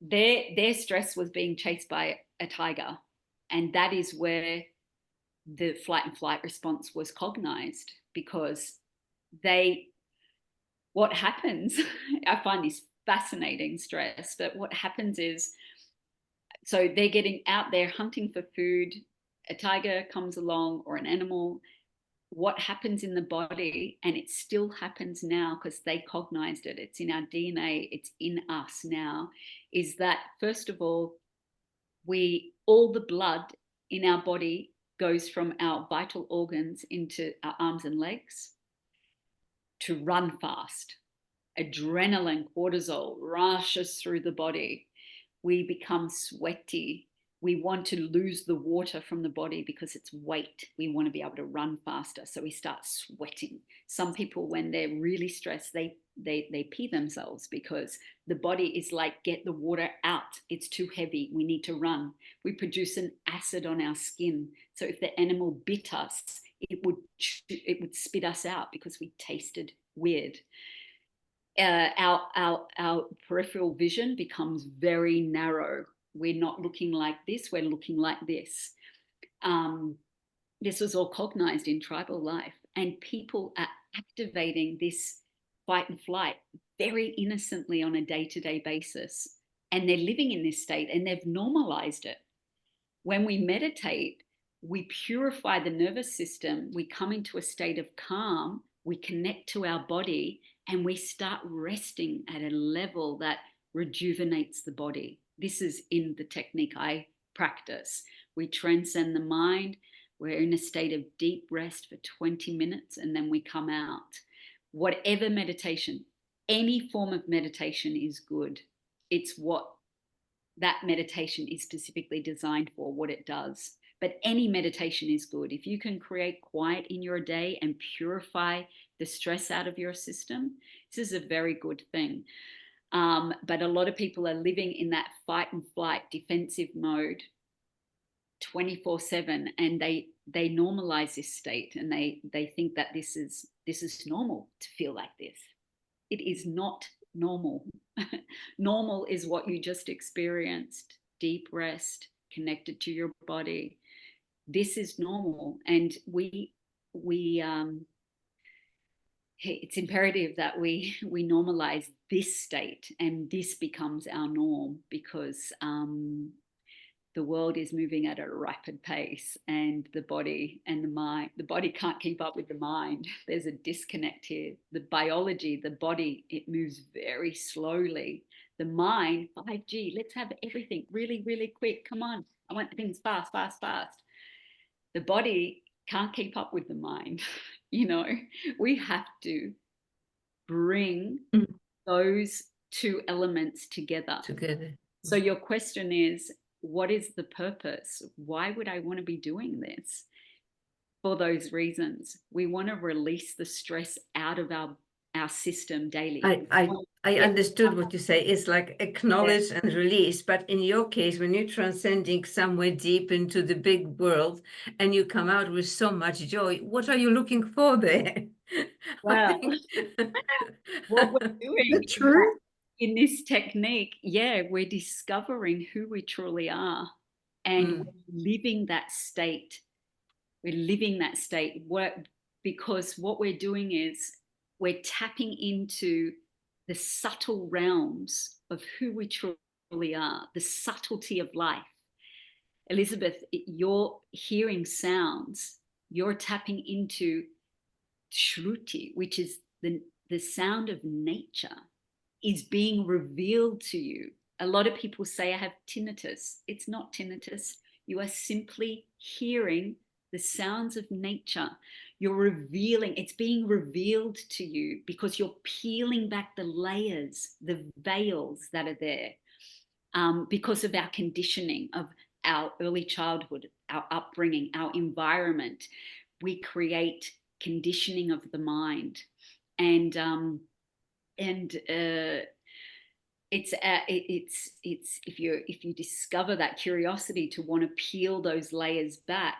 their stress was being chased by a tiger, and that is where the flight and flight response was cognized, because what happens, I find this fascinating, stress, but what happens is, so they're getting out there hunting for food, a tiger comes along or an animal, what happens in the body, and it still happens now because they cognized it, it's in our DNA, it's in us now, is that first of all, all the blood in our body goes from our vital organs into our arms and legs to run fast. Adrenaline, cortisol rushes through the body. We become sweaty. We want to lose the water from the body because it's weight. We want to be able to run faster. So we start sweating. Some people, when they're really stressed, they pee themselves because the body is like, get the water out. It's too heavy. We need to run. We produce an acid on our skin. So if the animal bit us, it would spit us out because we tasted weird. Our peripheral vision becomes very narrow. We're not looking like this, we're looking like this. This was all cognized in tribal life, and people are activating this fight and flight very innocently on a day-to-day basis, and they're living in this state and they've normalized it. When we meditate, we purify the nervous system, we come into a state of calm, we connect to our body, and we start resting at a level that rejuvenates the body. This is in the technique I practice. We transcend the mind. We're in a state of deep rest for 20 minutes, and then we come out. Whatever meditation, any form of meditation is good. It's what that meditation is specifically designed for, what it does. But any meditation is good. If you can create quiet in your day and purify the stress out of your system, this is a very good thing. But a lot of people are living in that fight and flight defensive mode 24/7, and they normalize this state, and they think that this is normal to feel like this. It is not normal. Normal is what you just experienced: deep rest, connected to your body. This is normal, and it's imperative that we normalize this state, and this becomes our norm, because the world is moving at a rapid pace, and the body can't keep up with the mind. There's a disconnect here. The biology, the body, it moves very slowly. The mind, 5G, let's have everything really, really quick. Come on, I want things fast, fast, fast. The body can't keep up with the mind. We have to bring those two elements together. So your question is, what is the purpose? Why would I want to be doing this? For those reasons. We want to release the stress out of our system daily. I understood what you say. It's like acknowledge and release. But in your case, when you're transcending somewhere deep into the big world and you come out with so much joy, what are you looking for there? Wow. What we're doing in this technique, we're discovering who we truly are, and we're living that state. Because what we're doing is we're tapping into the subtle realms of who we truly are, the subtlety of life. Elizabeth, you're hearing sounds, you're tapping into Shruti, which is the sound of nature, is being revealed to you. A lot of people say, I have tinnitus. It's not tinnitus. You are simply hearing the sounds of nature. You're revealing, it's being revealed to you because you're peeling back the layers, the veils that are there, because of our conditioning, of our early childhood, our upbringing, our environment. We create conditioning of the mind, and it's if you discover that curiosity to want to peel those layers back,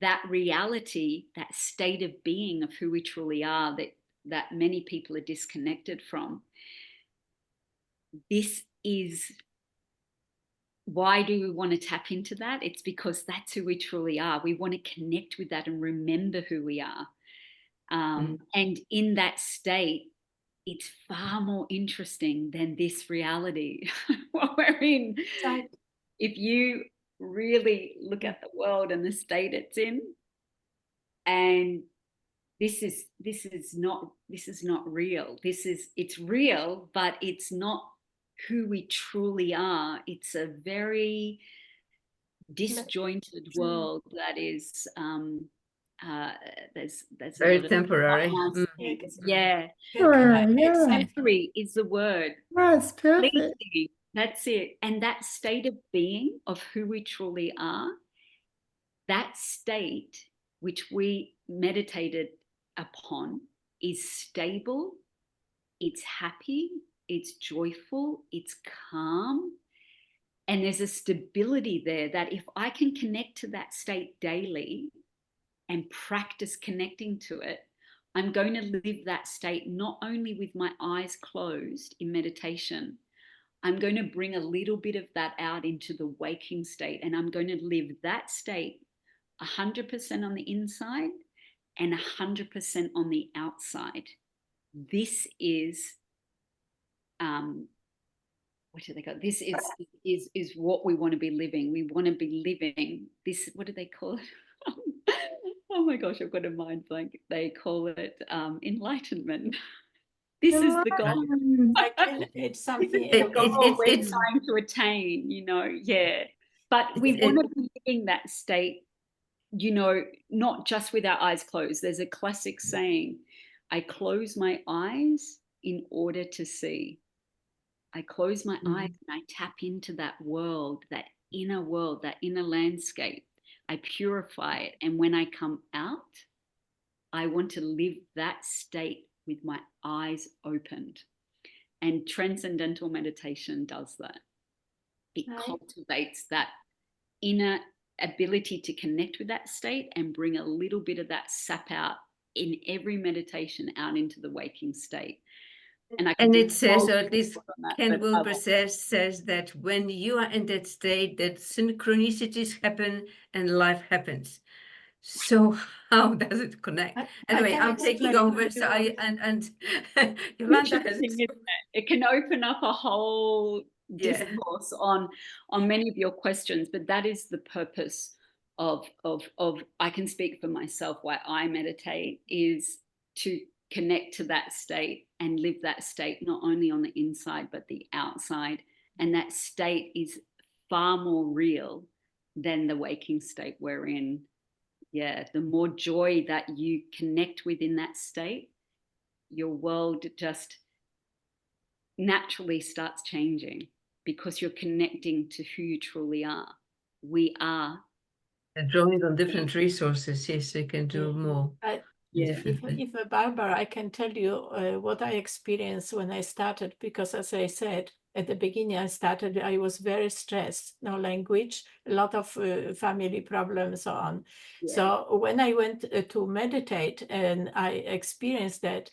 that reality, that state of being of who we truly are, that many people are disconnected from. This is why do we want to tap into that? It's because that's who we truly are. We want to connect with that and remember who we are. And in that state, it's far more interesting than this reality what we're in. If you really look at the world and the state it's in. And this is not real. It's real, but it's not who we truly are. It's a very disjointed world that is there's Very a lot of temporary. yeah. Sure, yeah. Temporary is the word. That's perfect. Fleeting, that's it. And that state of being, of who we truly are, that state which we meditated upon is stable, it's happy, it's joyful, it's calm. And there's a stability there that if I can connect to that state daily and practice connecting to it, I'm going to live that state not only with my eyes closed in meditation, I'm going to bring a little bit of that out into the waking state, and I'm going to live that state 100% on the inside and 100% on the outside. This is what do they call it? This is what we want to be living. We want to be living this. What do they call it? Oh my gosh, I've got a mind blank. They call it enlightenment. This is the goal. It's something. This is the goal we're It's trying to attain. Yeah. But we want to be living that state. Not just with our eyes closed. There's a classic saying: "I close my eyes in order to see." I close my eyes and I tap into that world, that inner landscape. I purify it. And when I come out, I want to live that state with my eyes opened. And transcendental meditation does that. It cultivates that inner ability to connect with that state and bring a little bit of that sap out in every meditation out into the waking state. And it says, or at least Ken Wilber says that when you are in that state, that synchronicities happen and life happens. So how does it connect? Anyway, I'm taking over. So and Yolanda has it can open up a whole discourse on many of your questions, but that is the purpose of I can speak for myself why I meditate, is to connect to that state and live that state not only on the inside but the outside. And that state is far more real than the waking state we're in. Yeah, the more joy that you connect with in that state, your world just naturally starts changing because you're connecting to who you truly are. We are. And drawing on different resources, yes, you can do more. If Barbara, I can tell you what I experienced when I started, because as I said, at the beginning I was very stressed, no language, a lot of family problems, so on. Yeah. So when I went to meditate and I experienced that,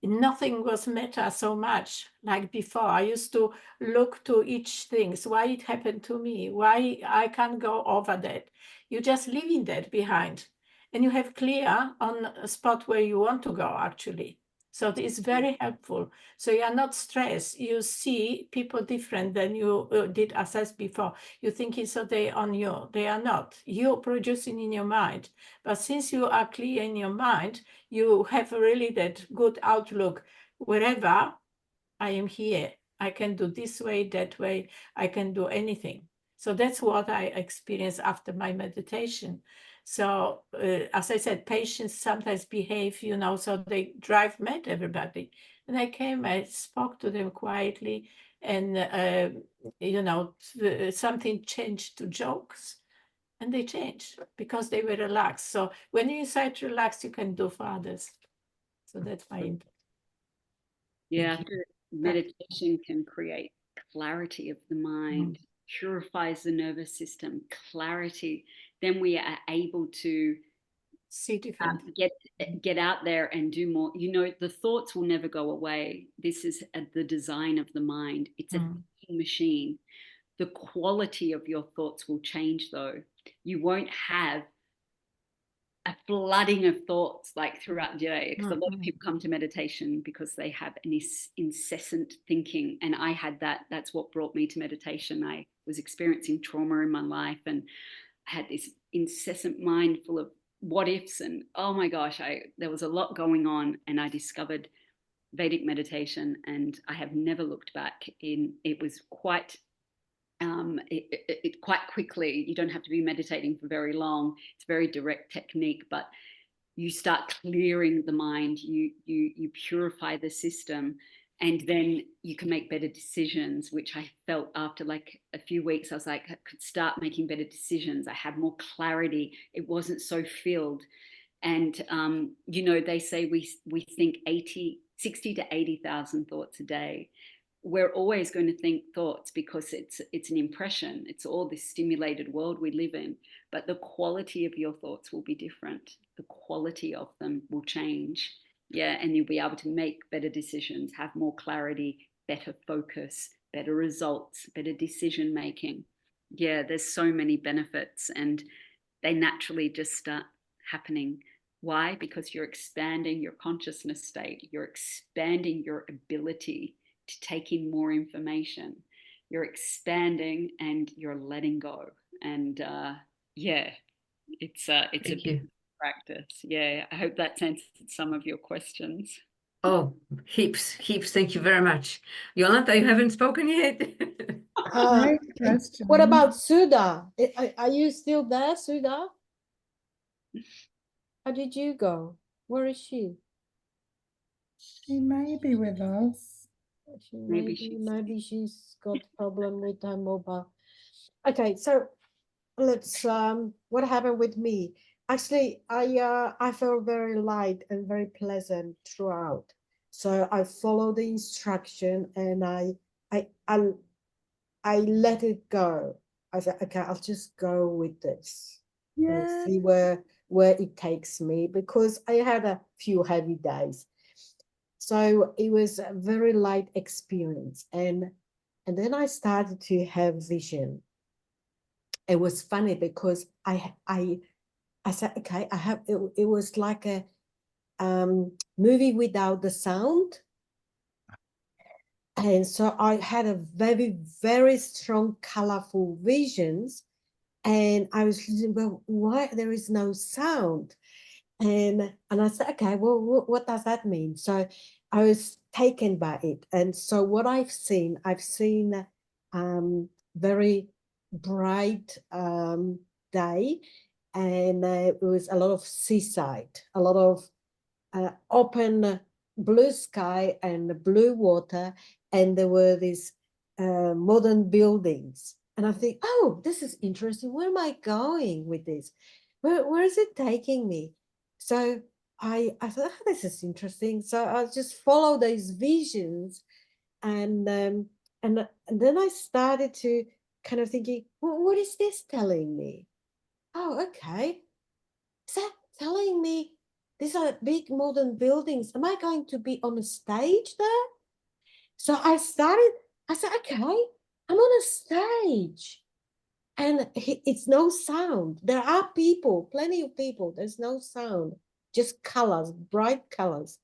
nothing was matter so much like before. I used to look to each thing, why it happened to me, why I can't go over that. You just leaving that behind. And you have clear on a spot where you want to go, actually. So it's very helpful. So you are not stressed. You see people different than you did assess before. You think it's so they on you. They are not. You're producing in your mind. But since you are clear in your mind, you have really that good outlook. Wherever I am here, I can do this way, that way. I can do anything. So that's what I experienced after my meditation. So as I said, patients sometimes behave, so they drive mad everybody. And I spoke to them quietly, and, something changed to jokes, and they changed because they were relaxed. So when you decide to relax, you can do for others. So that's my input. Yeah, meditation can create clarity of the mind, purifies the nervous system, clarity. Then we are able to see different, get out there and do more. The thoughts will never go away. This is the design of the mind. It's a thinking machine. The quality of your thoughts will change, though. You won't have a flooding of thoughts like throughout the day, because a lot of Mhm. people come to meditation because they have an incessant thinking, and I had that. That's what brought me to meditation. I was experiencing trauma in my life, and I had this incessant mind full of what ifs, and oh my gosh, there was a lot going on, and I discovered Vedic meditation, and I have never looked back. It was quite quite quickly. You don't have to be meditating for very long. It's a very direct technique, but you start clearing the mind. You purify the system, and then you can make better decisions. Which I felt after like a few weeks, I was like, I could start making better decisions. I had more clarity. It wasn't so filled. And they say we think 60 to 80,000 thoughts a day. We're always going to think thoughts because it's an impression. It's all this stimulated world we live in, but the quality of your thoughts will be different. The quality of them will change. Yeah, and you'll be able to make better decisions, have more clarity, better focus, better results, better decision making. Yeah, there's so many benefits, and they naturally just start happening. Why? Because you're expanding your consciousness state. You're expanding your ability to take in more information. You're expanding and you're letting go. And yeah, it's a Thank big you. practice. Yeah, I hope that's answered some of your questions. Oh, heaps. Thank you very much. Yolanda, you haven't spoken yet. Great What question. about Sudha? Are you still there, Sudha? How did you go? Where is she? She may be with us. Maybe she's got problem with her mobile. Okay, so let's what happened with me? Actually, I felt very light and very pleasant throughout. So I followed the instruction and I I I let it go. I said, okay, I'll just go with this and Yeah. see where it takes me, because I had a few heavy days. So it was a very light experience. And then I started to have vision. It was funny because I said, okay, I have it was like a movie without the sound. And so I had a very, very strong, colorful visions. And I was thinking, well, why there is no sound? And I said, okay, well, what does that mean? So I was taken by it. And so what I've seen very bright day, and it was a lot of seaside, a lot of open blue sky and blue water, and there were these modern buildings. And I think, oh, this is interesting. Where am I going with this? Where is it taking me? So I thought, oh, this is interesting. So I just follow those visions, and then I started to kind of thinking, well, what is this telling me? Oh, okay. Is that telling me these are big modern buildings? Am I going to be on a stage there? So I said, okay, I'm on a stage and it's no sound. There are people, plenty of people. There's no sound, just colors, bright colors.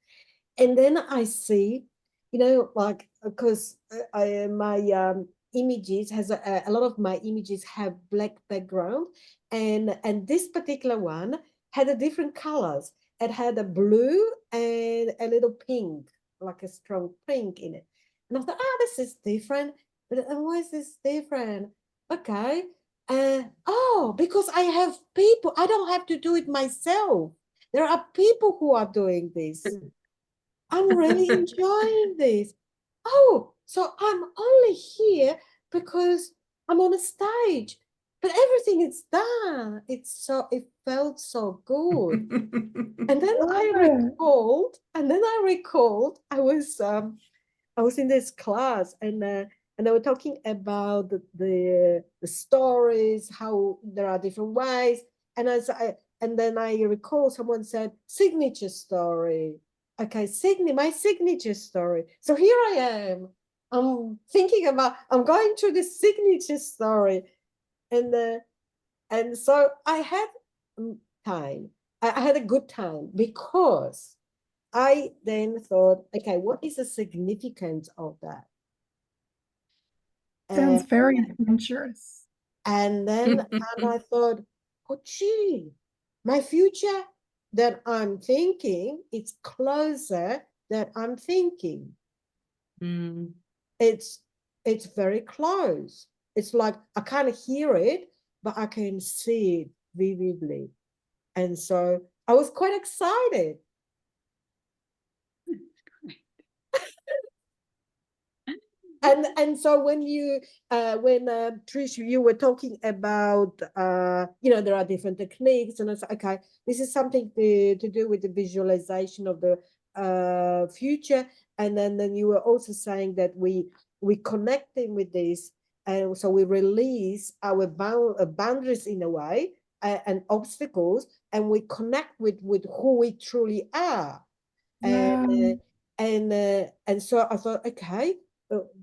And then I see, like, because my images has a lot of my images have black background, and this particular one had a different colors. It had a blue and a little pink, like a strong pink in it. And I thought, this is different. But why is this different? Okay. Because I have people, I don't have to do it myself. There are people who are doing this. I'm really enjoying this. Oh, so I'm only here because I'm on a stage, but everything is done. It felt so good. And then I recalled, I was in this class, and they were talking about the stories, how there are different ways. And then I recall someone said signature story. Okay, my signature story. So here I am. I'm going through the signature story, and so I had time. I had a good time because I then thought, okay, what is the significance of that? Sounds And, very adventurous. and then and I thought, oh, gee, my future that I'm thinking, it's closer that I'm thinking. Mm. It's very close. It's like I can't hear it, but I can see it vividly. And so I was quite excited. And so when you Trish, you were talking about there are different techniques, and it's okay, this is something to do with the visualization of the future. And then you were also saying that we connecting with this, and so we release our boundaries in a way, and obstacles, and we connect with who we truly are. Wow. And so I thought, okay,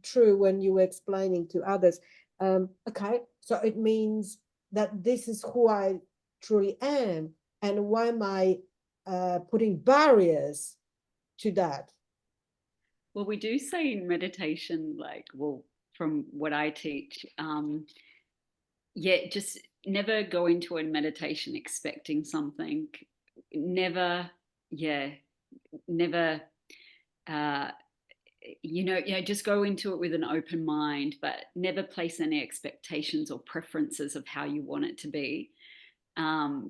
true, when you were explaining to others, okay, so it means that this is who I truly am, and why am I putting barriers to that? Well, we do say in meditation, like, well, from what I teach, just never go into a meditation expecting something. Never, never, uh, just go into it with an open mind, but never place any expectations or preferences of how you want it to be.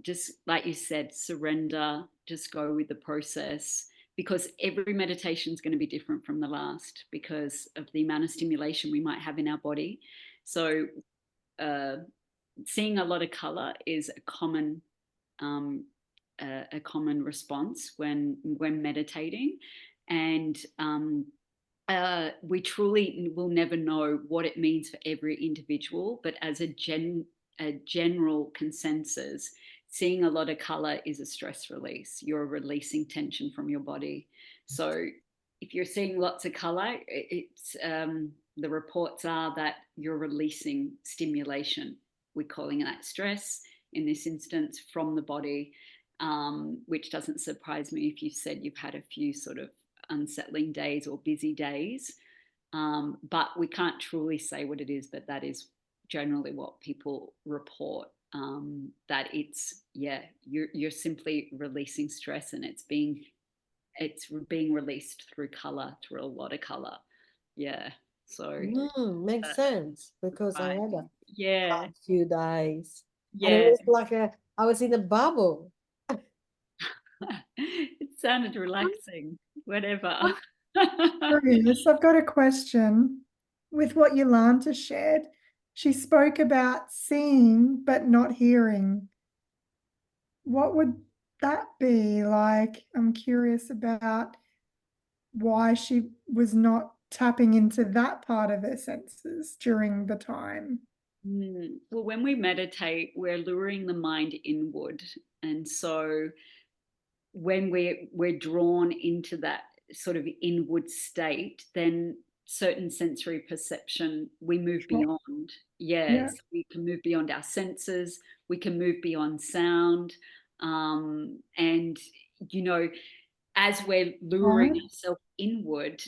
Just like you said, surrender, just go with the process, because every meditation is going to be different from the last because of the amount of stimulation we might have in our body. So seeing a lot of color is a common response when general and we truly will never know what it means for every individual, but as a general consensus, seeing a lot of color is a stress release. You're releasing tension from your body. So if you're seeing lots of color, it's the reports are that you're releasing stimulation. We're calling that stress in this instance from the body, which doesn't surprise me if you've said you've had a few sort of unsettling days or busy days. But we can't truly say what it is, but that is generally what people report, that it's, you're simply releasing stress, and it's being released through color, through a lot of color. Yeah. So Makes sense, because I right. had a Yeah. few days, and it Yeah. was like I was in a bubble. It sounded relaxing. Whatever. Curious, I've got a question. With what Yolanta shared, she spoke about seeing but not hearing. What would that be like? I'm curious about why she was not tapping into that part of her senses during the time. Well, when we meditate, we're luring the mind inward. And so when we're drawn into that sort of inward state, then certain sensory perception we move Sure. beyond. Yeah. So we can move beyond our senses, we can move beyond sound. And as we're luring Right. ourselves inward,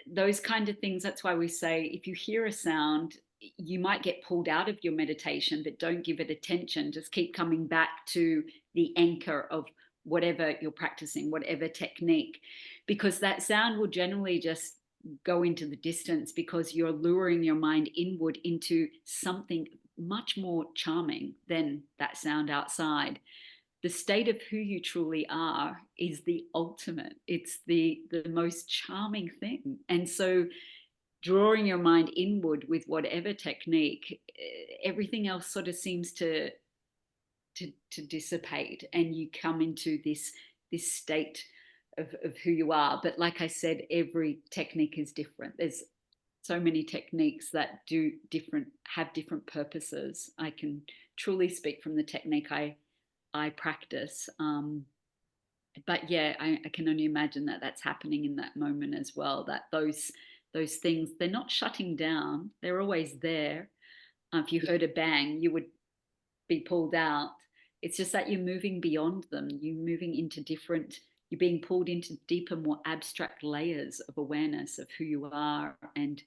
those kind of things, that's why we say if you hear a sound, you might get pulled out of your meditation, but don't give it attention. Just keep coming back to the anchor of whatever you're practicing, whatever technique, because that sound will generally just go into the distance because you're luring your mind inward into something much more charming than that sound outside. The state of who you truly are is the ultimate. It's the most charming thing. And so drawing your mind inward with whatever technique, everything else sort of seems to dissipate, and you come into this state of who you are. But like I said, every technique is different. There's so many techniques that have different purposes. I can truly speak from the technique I practice. But yeah, I can only imagine that that's happening in that moment as well, that those things, they're not shutting down, they're always there. If you heard a bang, you would be pulled out. It's just that you're moving beyond them. You're moving into different, you're being pulled into deeper, more abstract layers of awareness of who you are. And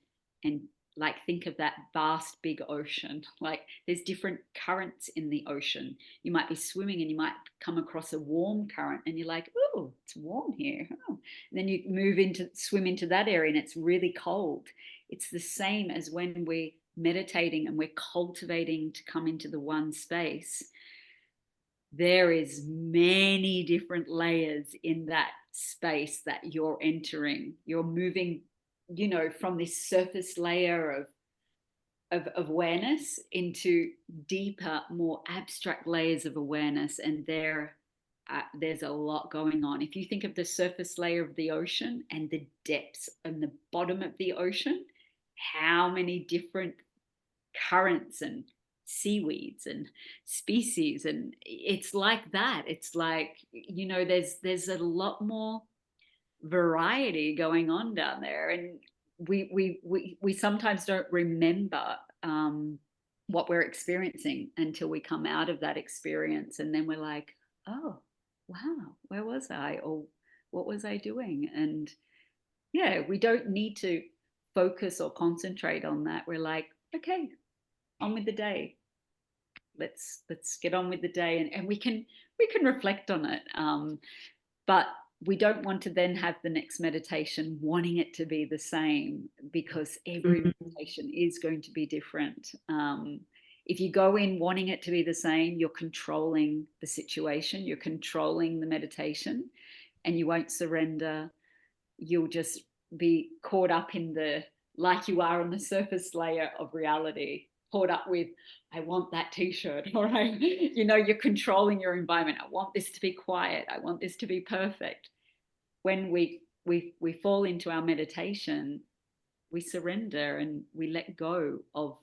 like, think of that vast, big ocean. Like, there's different currents in the ocean. You might be swimming and you might come across a warm current and you're like, oh, it's warm here. Oh. And then you swim into that area and it's really cold. It's the same as when we're meditating and we're cultivating to come into the one space. There is many different layers in that space that you're entering. You're moving, you know, from this surface layer of awareness into deeper, more abstract layers of awareness. And there's a lot going on. If you think of the surface layer of the ocean and the depths and the bottom of the ocean, how many different currents and seaweeds and species, and it's like that. It's like, you know, there's a lot more variety going on down there, and we sometimes don't remember what we're experiencing until we come out of that experience, and then we're like, oh wow, where was I, or what was I doing? And yeah, we don't need to focus or concentrate on that. We're like, okay, on with the day. Let's get on with the day, and we can reflect on it. But we don't want to then have the next meditation wanting it to be the same, because every meditation is going to be different. If you go in wanting it to be the same, you're controlling the situation, you're controlling the meditation, and you won't surrender. You'll just be caught up in like you are on the surface layer of reality, caught up with, I want that t-shirt, or you're controlling your environment. I want this to be quiet. I want this to be perfect. When we fall into our meditation, we surrender and we let go of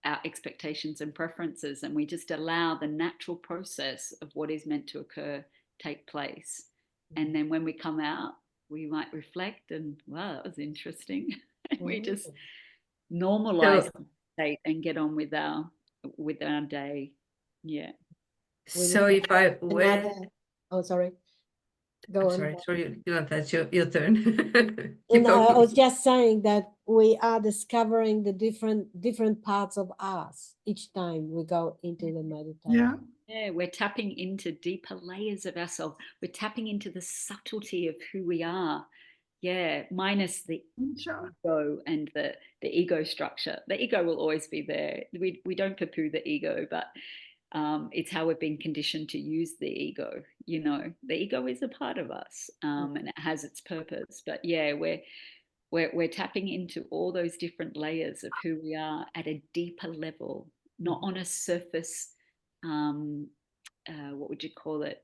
our expectations and preferences, and we just allow the natural process of what is meant to occur take place. And then when we come out, we might reflect and, wow, that was interesting. And we just normalize the state and get on with our day. Yeah. So if I were, oh, sorry. Go on. Sorry, that's your turn. And I was just saying that we are discovering the different parts of us each time we go into the meditation. Yeah, we're tapping into deeper layers of ourselves. We're tapping into the subtlety of who we are. Yeah, minus the ego and the ego structure. The ego will always be there. We don't poo-poo the ego, but it's how we've been conditioned to use the ego. You know, the ego is a part of us, and it has its purpose. But yeah, we're tapping into all those different layers of who we are at a deeper level, not on a surface. What would you call it?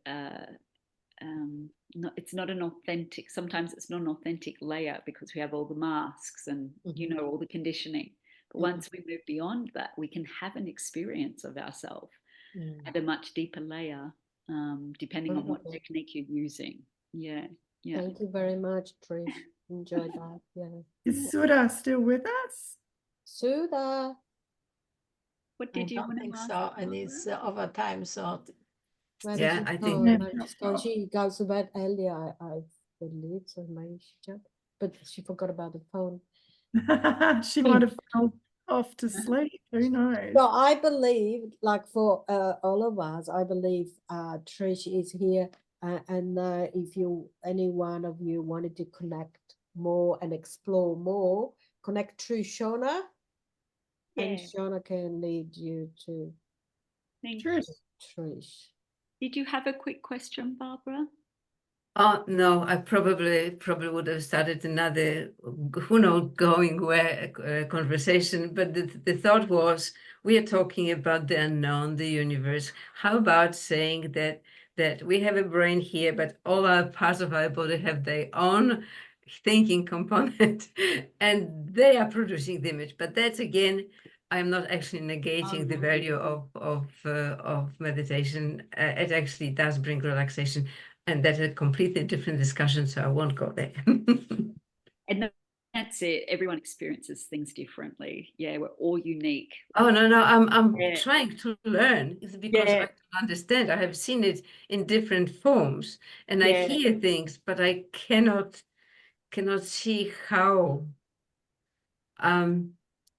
It's not an authentic. Sometimes it's not an authentic layer because we have all the masks and all the conditioning. But once we move beyond that, we can have an experience of ourselves at a much deeper layer, depending on what technique you're using. Yeah. Thank you very much, Trish. Enjoyed that. Yeah. Is Sudha still with us? Sudha. What did you want to ask? So, and it's overtime, so yeah, I think she goes to bed earlier, I believe, so maybe she jumped, but she forgot about the phone. She might have fell off to sleep. Who knows? So I believe, like for all of us, I believe Trish is here, and if any one of you wanted to connect more and explore more, connect through Shona, and Shona can lead you to Trish. Did you have a quick question, Barbara? Oh no, I probably would have started another, who knows, going where conversation. But the thought was, we are talking about the unknown, the universe. How about saying that we have a brain here, but all our parts of our body have their own thinking component, and they are producing the image. But that's again, I'm not actually negating the value of meditation. It actually does bring relaxation. And that's a completely different discussion, so I won't go there. And the that's it. Everyone experiences things differently. Yeah, we're all unique. Oh, no, I'm Yeah. trying to learn. It's because I Yeah. don't understand. I have seen it in different forms, and I Yeah. hear things, but I cannot see how.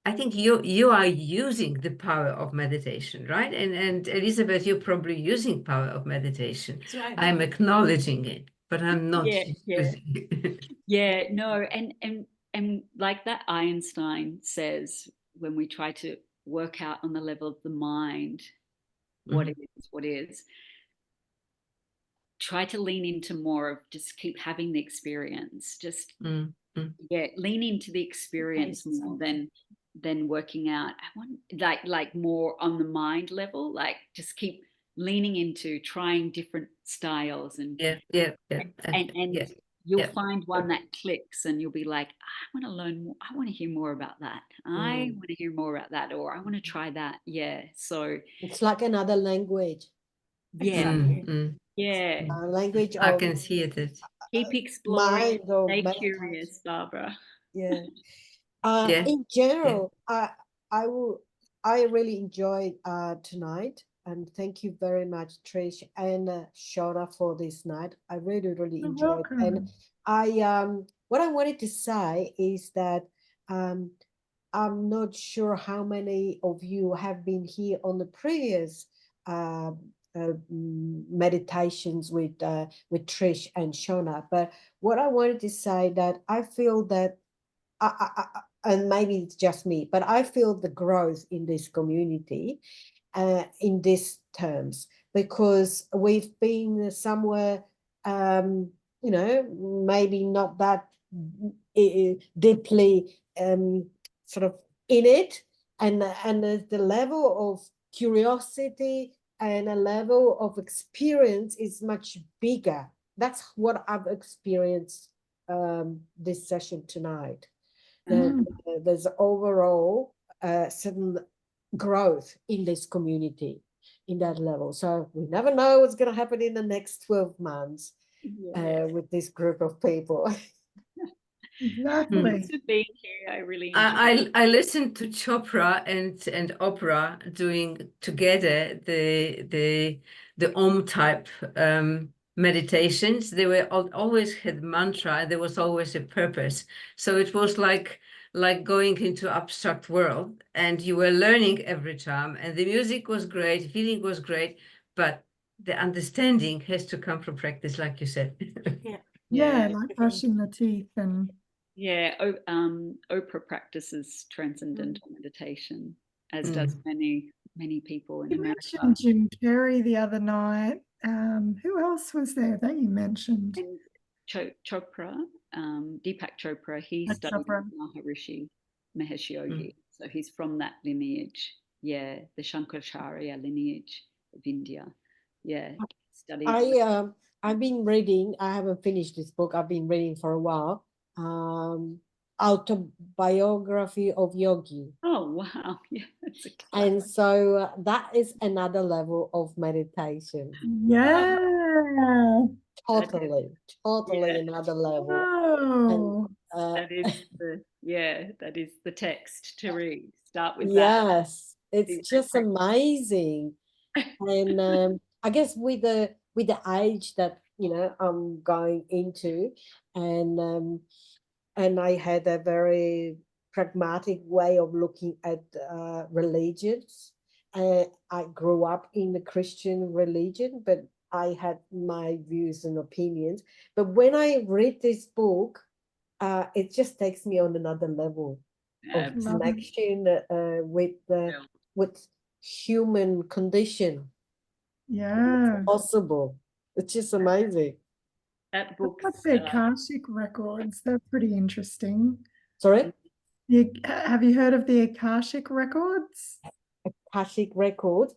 I think you are using the power of meditation, right? And Elizabeth, you're probably using power of meditation. That's right. I'm acknowledging it, but I'm not Yeah, using it. Yeah, no, and like that Einstein says, when we try to work out on the level of the mind what Mhm. what is, try to lean into more of just keep having the experience. Just Mm, mm. yeah, lean into the experience Taste more something. than working out. I want like more on the mind level, like just keep leaning into trying different styles Yeah. and Yeah. you'll Yeah. find one that clicks and you'll be like, I want to learn more. I want to hear more about that. I Mm. want to hear more about that, or I want to try that. Yeah. So It's like another language, yeah, yeah. language I of can see it. Keep exploring. mind or Stay meditation. curious, Barbara. Yeah. Yeah. In general, I really enjoyed tonight, and thank you very much, Trish and Shona, for this night. I really You're enjoyed, and welcome. what I wanted to say is that I'm not sure how many of you have been here on the previous meditations with Trish and Shona, but what I wanted to say that I feel that and maybe it's just me, but I feel the growth in this community in these terms, because we've been somewhere, maybe not that deeply sort of in it, and the level of curiosity and a level of experience is much bigger. That's what I've experienced this session tonight. There's overall certain growth in this community in that level. So we never know what's going to happen in the next 12 months with this group of people. Exactly. Thanks for being here. I really enjoyed I listened to Chopra and Oprah doing together the Om type meditations. They were always had mantra. There was always a purpose. So it was like going into abstract world, and you were learning every time. And the music was great, feeling was great, but the understanding has to come from practice, like you said. Yeah, like brushing the teeth and Yeah, Oprah practices transcendental meditation, as does many people in you America. mentioned Jim Carrey the other night. Who else was there that you mentioned? And Chopra, Deepak Chopra, he Like studied Chopra. Maharishi Mahesh Yogi, so he's from that lineage. Yeah, the Shankaracharya lineage of India. Yeah, studied. I've been reading. I haven't finished this book. I've been reading for a while. Autobiography of Yogi. Oh wow! Yeah, that's a classic. And so that is another level of meditation. Yeah. Totally another level. Whoa. And, That is that is the text to read. Start with that. yes, it's just amazing. And I guess with the age that I'm going into, and I had a very pragmatic way of looking at religions. I grew up in the Christian religion, but I had my views and opinions. But when I read this book, it just takes me on another level of connection with human condition. Yeah. It's possible. It's just amazing. That book. Like the Akashic records. They're pretty interesting. Sorry? Have you heard of the Akashic records? Akashic record.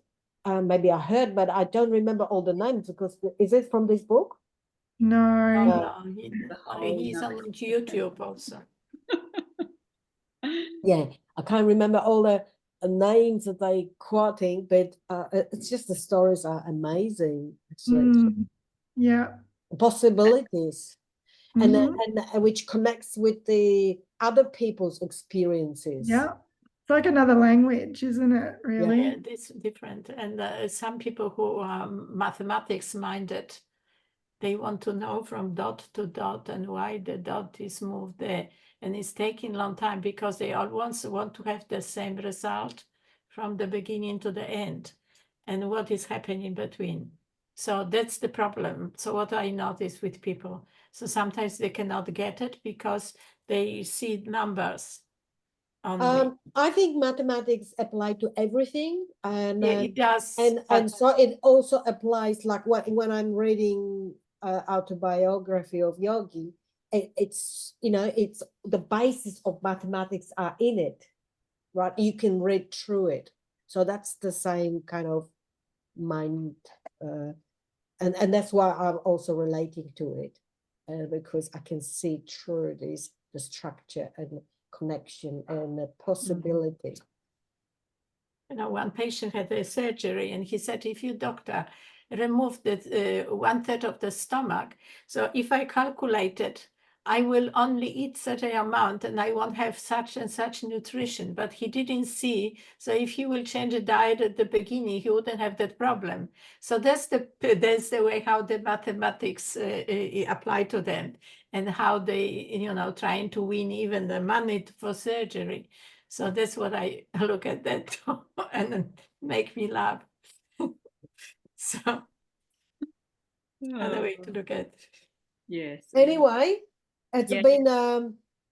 Maybe I heard, but I don't remember all the names. Because is it from this book? No. He's on YouTube also. Yeah, I can't remember all the names that they quoting, but it's just the stories are amazing. Actually, Yeah. possibilities. and Mhm. and which connects with the other people's experiences. Yeah. It's like another language, isn't it? Really? Yeah, it's different. And some people who are mathematics minded, they want to know from dot to dot and why the dot is moved there. And it's taking a long time because they all want to have the same result from the beginning to the end and what is happening in between. So that's the problem. So what I notice with people, so sometimes they cannot get it because they see numbers only. I think mathematics apply to everything, and Yeah, it does. and so it also applies, like when I'm reading autobiography of Yogi, it's it's the basis of mathematics are in it, right? You can read through it, so that's the same kind of mind, and that's why I'm also relating to it, because I can see through this the structure and connection and the possibility. You know, one patient had a surgery and he said, if you, doctor, remove the 1/3 of the stomach, so if I calculated, I will only eat such an amount and I won't have such and such nutrition. But he didn't see, so if he will change the diet at the beginning, he wouldn't have that problem. So that's the way how the mathematics apply to them, and how they, trying to win even the money for surgery. So that's what I look at that and then make me laugh. So another way to look at it. Yes. Anyway, it's Yeah. been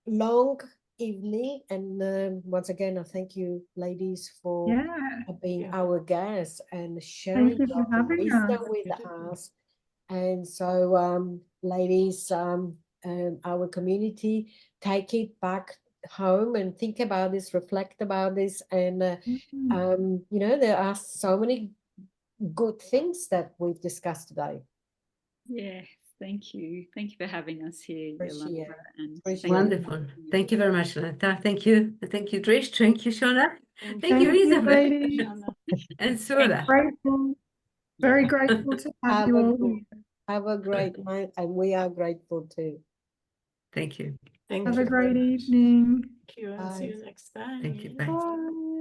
long evening, and once again I thank you, ladies, for Yeah. being Yeah. our guests and sharing you for your having wisdom us. with us. And so, ladies, our community, take it back home and think about this, reflect about this, and Mhm. there are so many good things that we've discussed today. Yes. Thank you. Thank you for having us here, Appreciate Yolanda. And appreciate thank you. Wonderful. Thank you very much, Lanta. Thank you. Thank you, Trish. Thank you, Shona. Thank you, Thank you, Elizabeth. ladies. And Sura. Grateful. Very grateful to have Have you a all good- here. Have a great night, and we are grateful too. Thank you. Thank Have you. a great evening. Thank you, and see Bye. you next time. Thank you. Bye. Bye.